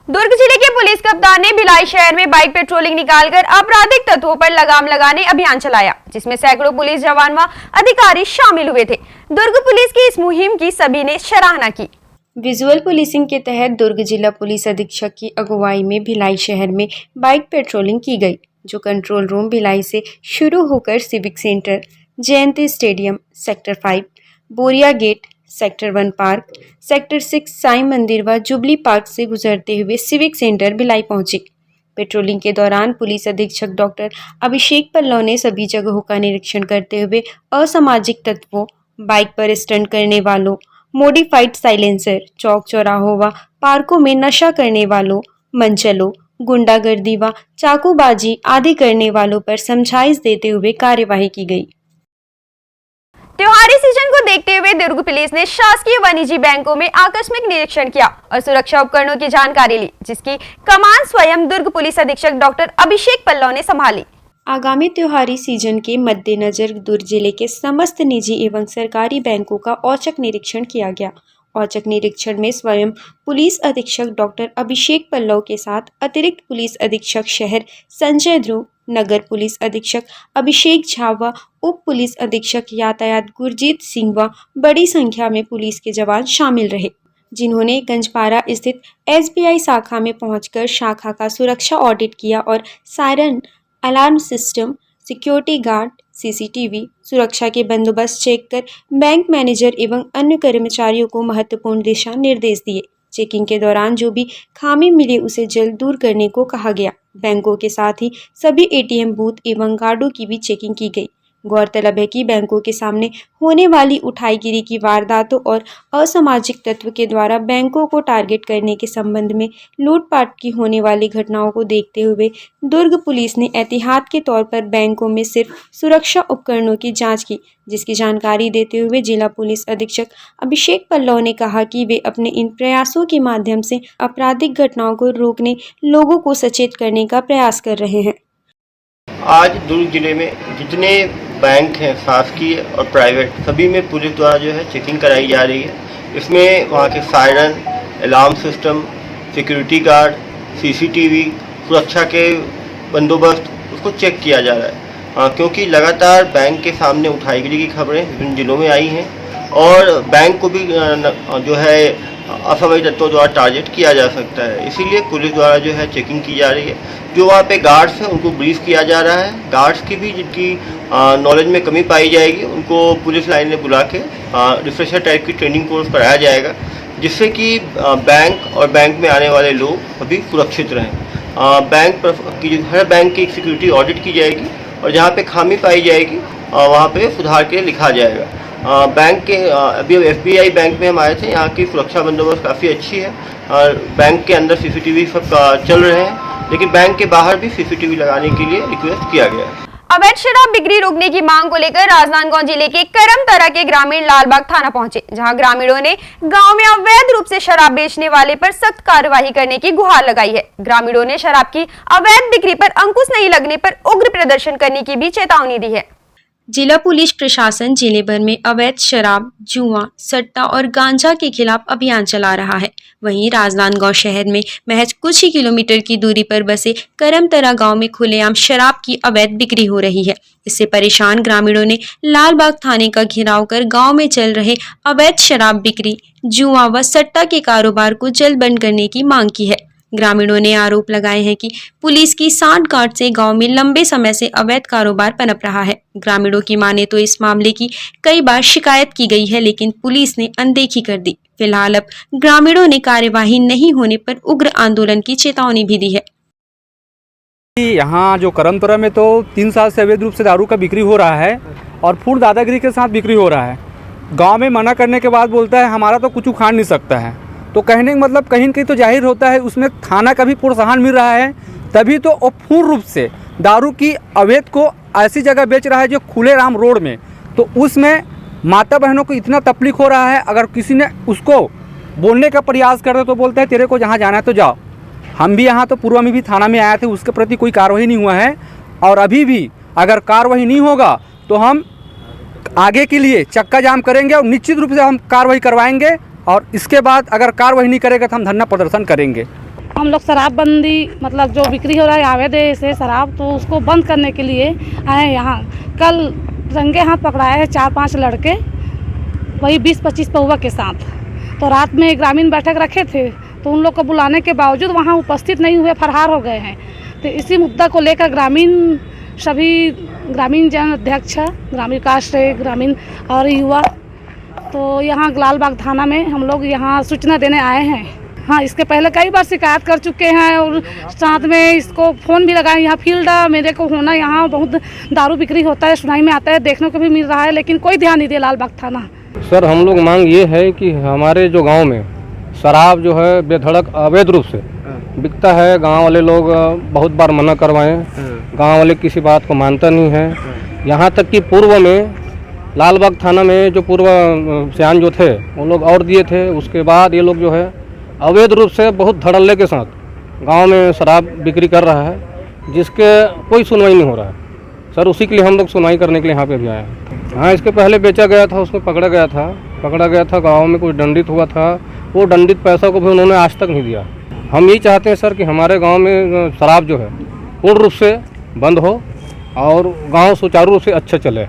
दुर्ग जिले के पुलिस कप्तान ने भिलाई शहर में बाइक पेट्रोलिंग निकालकर आपराधिक तत्वों पर लगाम लगाने अभियान चलाया, जिसमें सैकड़ों पुलिस जवान व अधिकारी शामिल हुए थे। दुर्ग पुलिस की इस मुहिम की सभी ने सराहना की। विजुअल पुलिसिंग के तहत दुर्ग जिला पुलिस अधीक्षक की अगुवाई में भिलाई शहर में बाइक पेट्रोलिंग की गई, जो कंट्रोल रूम भिलाई से शुरू होकर civic centre, Jayanti stadium, sector 5, Boria gate, sector 1 park, sector 6 Sai Mandir व जुबली पार्क से गुजरते हुए सिविक सेंटर भिलाई पहुंचे। पेट्रोलिंग के दौरान पुलिस अधीक्षक डॉक्टर अभिषेक पल्लव ने सभी जगहों का निरीक्षण करते हुए असामाजिक तत्वों, बाइक पर स्टंट करने वालों, मॉडिफाइड साइलेंसर, चौक चौराहों व पार्कों में नशा करने वालों, मनचलों, गुंडागर्दी व चाकूबाजी आदि करने वालों पर समझाइश देते हुए कार्यवाही की गई। त्योहारी सीजन को देखते हुए दुर्ग पुलिस ने शासकीय व निजी बैंकों में आकस्मिक निरीक्षण किया और सुरक्षा उपकरणों की जानकारी ली, जिसकी कमान स्वयं दुर्ग पुलिस अधीक्षक डॉक्टर अभिषेक पल्लव ने संभाली। आगामी त्योहारी सीजन के मद्देनजर दुर्ग जिले के समस्त निजी एवं सरकारी बैंकों का औचक निरीक्षण किया गया। औचक निरीक्षण में स्वयं पुलिस अधीक्षक डॉक्टर अभिषेक पल्लव के साथ अतिरिक्त पुलिस अधीक्षक शहर संजय ध्रुव, नगर पुलिस अधीक्षक अभिषेक झा व उप पुलिस अधीक्षक यातायात गुरजीत सिंह व बड़ी संख्या में पुलिस के जवान शामिल रहे, जिन्होंने गंजपारा स्थित SBI शाखा में पहुंचकर शाखा का सुरक्षा ऑडिट किया और siren, alarm system, security guard, CCTV, सुरक्षा के बंदोबस्त चेक कर बैंक मैनेजर एवं अन्य कर्मचारियों को महत्वपूर्ण दिशा निर्देश दिए। चेकिंग के दौरान जो भी खामी मिले उसे जल्द दूर करने को कहा गया। बैंकों के साथ ही सभी ATM बूथ एवं गार्डों की भी चेकिंग की गई। गौरतलब है कि बैंकों के सामने होने वाली उठाईगिरी की वारदातों और असामाजिक तत्व के द्वारा बैंकों को टारगेट करने के संबंध में लूटपाट की होने वाली घटनाओं को देखते हुए दुर्ग पुलिस ने एहतियात के तौर पर बैंकों में सिर्फ सुरक्षा उपकरणों की जांच की, जिसकी जानकारी देते हुए जिला पुलिस अधीक्षक अभिषेक पल्लव ने कहा कि वे अपने इन प्रयासों के माध्यम से आपराधिक घटनाओं को रोकने, लोगों को सचेत करने का प्रयास कर रहे हैं। आज दुर्ग जिले में जितने बैंक हैं शासकीय और प्राइवेट, सभी में पुलिस द्वारा जो है चेकिंग कराई जा रही है। इसमें वहाँ के siren, alarm system, security guard, CCTV, सुरक्षा के बंदोबस्त, उसको चेक किया जा रहा है। क्योंकि लगातार बैंक के सामने उठाईगिरी की खबरें विभिन्न जिलों में आई हैं और बैंक को भी जो है असामाजिक तत्वों द्वारा टारगेट किया जा सकता है, इसीलिए पुलिस द्वारा जो है चेकिंग की जा रही है। जो वहाँ पे गार्ड्स हैं उनको ब्रीफ किया जा रहा है। गार्ड्स की भी जिनकी नॉलेज में कमी पाई जाएगी उनको पुलिस लाइन में बुला के रिफ्रेशर टाइप की ट्रेनिंग कोर्स कराया जाएगा, जिससे कि बैंक और बैंक में आने वाले लोग अभी सुरक्षित रहें। हर बैंक की सिक्योरिटी ऑडिट की जाएगी और जहाँ पे खामी पाई जाएगी वहाँ पे सुधार के लिखा जाएगा। बैंक के अभी SBI बैंक में हम आए थे, यहाँ की सुरक्षा बंदोबस्त काफ़ी अच्छी है और बैंक के अंदर CCTV सब चल रहे हैं, लेकिन बैंक के बाहर भी CCTV लगाने के लिए रिक्वेस्ट किया गया है। अवैध शराब बिक्री रोकने की मांग को लेकर राजनांदगांव जिले के करमतरा के ग्रामीण लालबाग थाना पहुंचे, जहां ग्रामीणों ने गांव में अवैध रूप से शराब बेचने वाले पर सख्त कार्रवाई करने की गुहार लगाई है। ग्रामीणों ने शराब की अवैध बिक्री पर अंकुश नहीं लगने पर उग्र प्रदर्शन करने की भी चेतावनी दी है। जिला पुलिस प्रशासन जिले भर में अवैध शराब, जुआ, सट्टा और गांजा के खिलाफ अभियान चला रहा है। वहीं राजनांदगांव शहर में महज कुछ ही किलोमीटर की दूरी पर बसे करमतरा गांव में खुलेआम शराब की अवैध बिक्री हो रही है। इससे परेशान ग्रामीणों ने लालबाग थाने का घेराव कर गांव में चल रहे अवैध शराब बिक्री, जुआ व सट्टा के कारोबार को जल्द बंद करने की मांग की है। ग्रामीणों ने आरोप लगाए हैं कि पुलिस की सांठगांठ से गांव में लंबे समय से अवैध कारोबार पनप रहा है। ग्रामीणों की माने तो इस मामले की कई बार शिकायत की गई है, लेकिन पुलिस ने अनदेखी कर दी। फिलहाल अब ग्रामीणों ने कार्यवाही नहीं होने पर उग्र आंदोलन की चेतावनी भी दी है। यहाँ जो करमतरा में तो 3 साल से अवैध रूप से दारू का बिक्री हो रहा है और फूड दादागिरी के साथ बिक्री हो रहा है। गांव में मना करने के बाद बोलता है हमारा तो कुछ उखाड़ नहीं सकता है। तो कहने का मतलब कहीं न कहीं तो जाहिर होता है उसमें थाना का भी प्रोत्साहन मिल रहा है, तभी तो वो पूर्ण रूप से दारू की अवैध को ऐसी जगह बेच रहा है जो खुले राम रोड में। तो उसमें माता बहनों को इतना तकलीफ हो रहा है, अगर किसी ने उसको बोलने का प्रयास करे तो बोलता है तेरे को जहाँ जाना है तो जाओ। हम भी यहाँ तो पूर्व में भी थाना में आए थे, उसके प्रति कोई कार्रवाई नहीं हुआ है, और अभी भी अगर कार्रवाई नहीं होगा तो हम आगे के लिए चक्का जाम करेंगे और निश्चित रूप से हम कार्रवाई करवाएंगे, और इसके बाद अगर कार्रवाई नहीं करेगा तो हम धरना प्रदर्शन करेंगे। हम लोग शराबबंदी मतलब जो बिक्री हो रहा है अवैध से शराब, तो उसको बंद करने के लिए आए यहाँ। कल रंगे हाथ पकड़ाए हैं 4-5 लड़के, वही 20-25 पौवा के साथ। तो रात में ग्रामीण बैठक रखे थे, तो उन लोग को बुलाने के बावजूद वहाँ उपस्थित नहीं हुए, फरार हो गए हैं। तो इसी मुद्दा को लेकर सभी ग्रामीण जन अध्यक्ष, ग्रामीण विकास, ग्रामीण और युवा, तो यहाँ लालबाग थाना में हम लोग यहाँ सूचना देने आए हैं। हाँ, इसके पहले कई बार शिकायत कर चुके हैं और साथ में इसको फ़ोन भी लगाए। यहाँ फील्ड मेरे को होना, यहाँ बहुत दारू बिक्री होता है, सुनाई में आता है, देखने को भी मिल रहा है, लेकिन कोई ध्यान नहीं दिया लालबाग थाना। सर, हम लोग मांग ये है कि हमारे जो गांव में शराब जो है बेधड़क अवैध रूप से बिकता है, गांव वाले लोग बहुत बार मना करवाएं, गांव वाले किसी बात को मानता नहीं है। यहाँ तक कि पूर्व में लालबाग थाना में जो पूर्व सियान जो थे वो लोग और दिए थे, उसके बाद ये लोग जो है अवैध रूप से बहुत धड़ल्ले के साथ गांव में शराब बिक्री कर रहा है, जिसके कोई सुनवाई नहीं हो रहा है। सर, उसी के लिए हम लोग सुनवाई करने के लिए यहाँ पे भी आए हैं। हाँ, इसके पहले बेचा गया था, उसमें पकड़ा गया था, गांव में कोई दंडित हुआ था, वो दंडित पैसा को भी उन्होंने आज तक नहीं दिया। हम यही चाहते हैं सर कि हमारे गांव में शराब जो है पूर्ण रूप से बंद हो और गांव सुचारू रूप से अच्छा चले।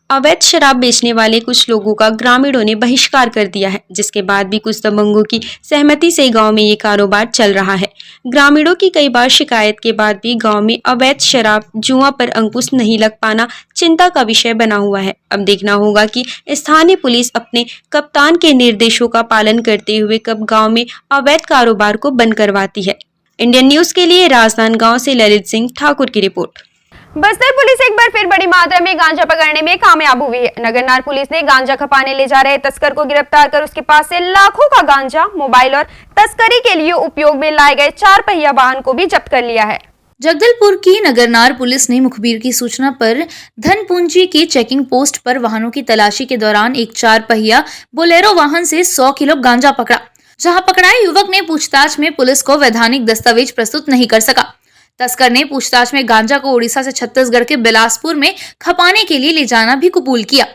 अवैध शराब बेचने वाले कुछ लोगों का ग्रामीणों ने बहिष्कार कर दिया है, जिसके बाद भी कुछ दबंगों की सहमति से गांव में ये कारोबार चल रहा है। ग्रामीणों की कई बार शिकायत के बाद भी गांव में अवैध शराब जुआ पर अंकुश नहीं लग पाना चिंता का विषय बना हुआ है। अब देखना होगा कि स्थानीय पुलिस अपने कप्तान के निर्देशों का पालन करते हुए कब गाँव में अवैध कारोबार को बंद करवाती है। इंडियन न्यूज के लिए राजनांदगांव से ललित सिंह ठाकुर की रिपोर्ट। बस्तर पुलिस एक बार फिर बड़ी मात्रा में गांजा पकड़ने में कामयाब हुई है। नगरनार पुलिस ने गांजा खपाने ले जा रहे तस्कर को गिरफ्तार कर उसके पास से लाखों का गांजा, मोबाइल और तस्करी के लिए उपयोग में लाए गए 4 पहिया वाहन को भी जब्त कर लिया है। जगदलपुर की नगरनार पुलिस ने मुखबिर की सूचना पर धनपुंजी की चेकिंग पोस्ट पर वाहनों की तलाशी के दौरान एक 4 पहिया बोलेरो वाहन से 100 किलो गांजा पकड़ा। जहां पकड़ाए युवक ने पूछताछ में पुलिस को वैधानिक दस्तावेज प्रस्तुत नहीं कर सका। तस्कर ने पूछताछ में गांजा को उड़ीसा से छत्तीसगढ़ के बिलासपुर में खपाने के लिए ले जाना भी कबूल किया।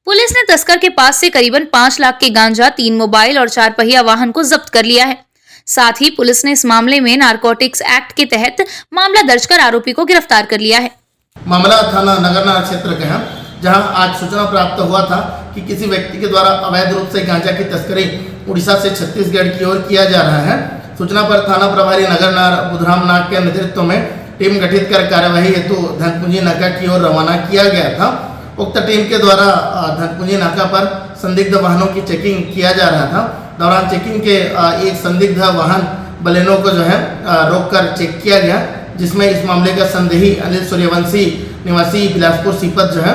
पुलिस ने तस्कर के पास से करीबन 5 लाख के गांजा, 3 मोबाइल और 4 पहिया वाहन को जब्त कर लिया है। साथ ही पुलिस ने इस मामले में नारकोटिक्स एक्ट के तहत मामला दर्ज कर आरोपी को गिरफ्तार कर लिया है। मामला थाना नगरनार क्षेत्र का है, जहां आज सूचना प्राप्त हुआ था कि किसी व्यक्ति के द्वारा अवैध रूप से गांजा की तस्करी उड़ीसा से छत्तीसगढ़ की ओर किया जा रहा है। सूचना पर थाना प्रभारी नगरनार बुधराम नाग के नेतृत्व में टीम गठित कर कार्यवाही हेतु धनपुंजी नाका की ओर रवाना किया गया था। उक्त टीम के द्वारा धनपुंजी नाका पर संदिग्ध वाहनों की चेकिंग किया जा रहा था। दौरान चेकिंग के एक संदिग्ध वाहन बलेनो को जो है रोककर चेक किया गया, जिसमें इस मामले का संदेही अनिल सूर्यवंशी निवासी बिलासपुर सीपत जो है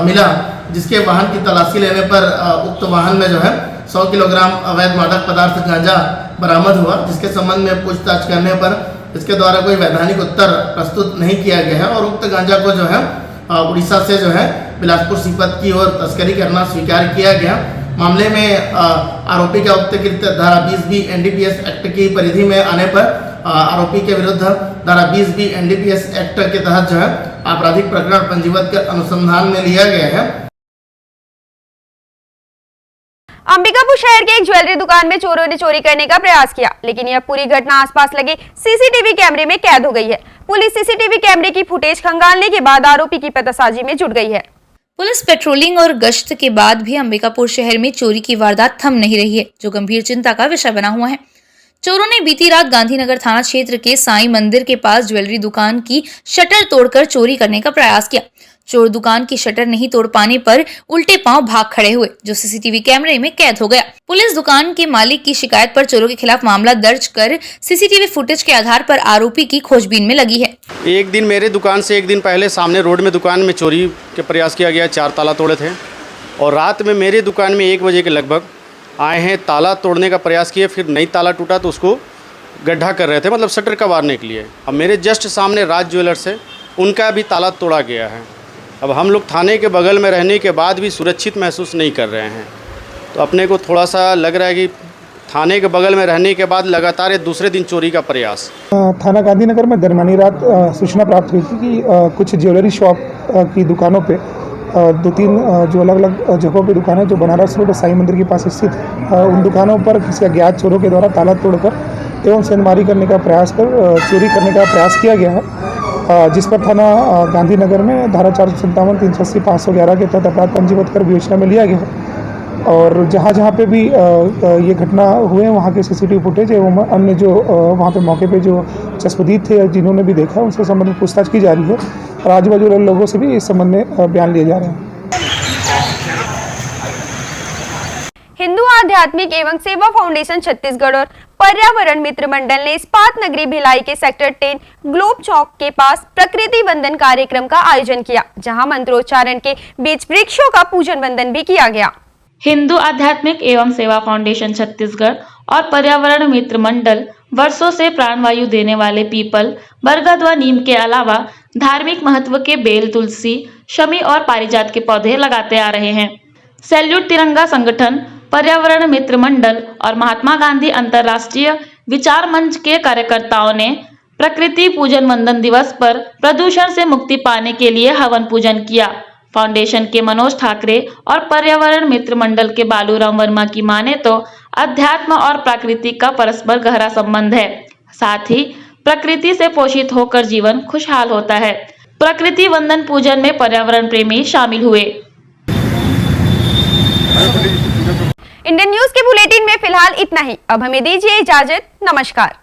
मिला, जिसके वाहन की तलाशी लेने पर उक्त वाहन में जो है 100 किलोग्राम अवैध मादक पदार्थ गांजा बरामद हुआ, जिसके संबंध में पूछताछ करने पर इसके द्वारा कोई वैधानिक उत्तर प्रस्तुत नहीं किया गया है और उक्त गांजा को जो है उड़ीसा से जो है बिलासपुर सीपत की ओर तस्करी करना स्वीकार किया गया। मामले में आरोपी का उक्त कृत्य धारा 20B NDPS एक्ट की परिधि में आने पर आरोपी के विरुद्ध धारा 20B NDPS एक्ट के तहत जो है आपराधिक प्रकरण पंजीबद्ध कर अनुसंधान में लिया गया है। अंबिकापुर शहर के एक ज्वेलरी दुकान में चोरों ने चोरी करने का प्रयास किया, लेकिन यह पूरी घटना आसपास लगे सीसीटीवी कैमरे में कैद हो गई है। पुलिस सीसीटीवी कैमरे की फुटेज खंगालने के बाद आरोपी की पतासाजी में जुट गई है। पुलिस पेट्रोलिंग और गश्त के बाद भी अंबिकापुर शहर में चोरी की वारदात थम नहीं रही है, जो गंभीर चिंता का विषय बना हुआ है। चोरों ने बीती रात गांधीनगर थाना क्षेत्र के साईं मंदिर के पास ज्वेलरी दुकान की शटर तोड़कर चोरी करने का प्रयास किया। चोर दुकान की शटर नहीं तोड़ पाने पर उल्टे पांव भाग खड़े हुए, जो सीसीटीवी कैमरे में कैद हो गया। पुलिस दुकान के मालिक की शिकायत पर चोरों के खिलाफ मामला दर्ज कर सीसीटीवी फुटेज के आधार पर आरोपी की खोजबीन में लगी है। एक दिन मेरे दुकान से एक दिन पहले सामने रोड में दुकान में चोरी के प्रयास किया गया। 4 ताला तोड़े थे और रात में मेरी दुकान में 1 बजे के लगभग आए हैं, ताला तोड़ने का प्रयास किए, फिर नई ताला टूटा तो उसको गड्ढा कर रहे थे, मतलब शटर कबाड़ने के लिए। अब मेरे जस्ट सामने राज ज्वेलर्स है, उनका भी ताला तोड़ा गया है। अब हम लोग थाने के बगल में रहने के बाद भी सुरक्षित महसूस नहीं कर रहे हैं, तो अपने को थोड़ा सा लग रहा है कि थाने के बगल में रहने के बाद लगातार ये दूसरे दिन चोरी का प्रयास। थाना गांधीनगर में दरमियानी रात सूचना प्राप्त हुई थी कि कुछ ज्वेलरी शॉप की दुकानों पे 2-3 जो अलग अलग जगहों पे दुकानें जो बनारस रोड साईं मंदिर के पास स्थित उन दुकानों पर किसी अज्ञात चोरों के द्वारा ताला तोड़कर एवं सेंधमारी करने का प्रयास कर चोरी करने का प्रयास किया गया है, जिस पर थाना गांधीनगर में धारा 457, 380, 511 के तहत अपराध पंजीबद्ध कर विवेचना में लिया गया है। और जहाँ जहाँ पे भी ये घटना हुए हैं वहाँ के सीसीटीवी फुटेज एवं अन्य जो वहाँ पे मौके पे जो चश्मदीद थे जिन्होंने भी देखा उनसे संबंधित पूछताछ की जा रही है और आजू बाजू वाले लोगों से भी इस संबंध में बयान लिए जा रहे हैं। हिंदू आध्यात्मिक एवं सेवा फाउंडेशन छत्तीसगढ़ और पर्यावरण मित्र मंडल ने इस्पात नगरी भिलाई के सेक्टर 10 ग्लोब चौक के पास प्रकृति वंदन कार्यक्रम का आयोजन किया, जहां मंत्रोच्चारण के बीच वृक्षों का पूजन वंदन भी किया गया। हिंदू आध्यात्मिक एवं सेवा फाउंडेशन छत्तीसगढ़ और पर्यावरण मित्र मंडल वर्षों से प्राणवायु देने वाले पीपल, बरगद व नीम के अलावा धार्मिक महत्व के बेल, तुलसी, शमी और पारिजात के पौधे लगाते आ रहे हैं। सैल्यूट तिरंगा संगठन, पर्यावरण मित्र मंडल और महात्मा गांधी अंतर्राष्ट्रीय विचार मंच के कार्यकर्ताओं ने प्रकृति पूजन वंदन दिवस पर प्रदूषण से मुक्ति पाने के लिए हवन पूजन किया। फाउंडेशन के मनोज ठाकरे और पर्यावरण मित्र मंडल के बालूराम वर्मा की माने तो अध्यात्म और प्रकृति का परस्पर गहरा संबंध है, साथ ही प्रकृति से पोषित होकर जीवन खुशहाल होता है। प्रकृति वंदन पूजन में पर्यावरण प्रेमी शामिल हुए। इंडियन न्यूज के बुलेटिन में फिलहाल इतना ही। अब हमें दीजिए इजाजत। नमस्कार।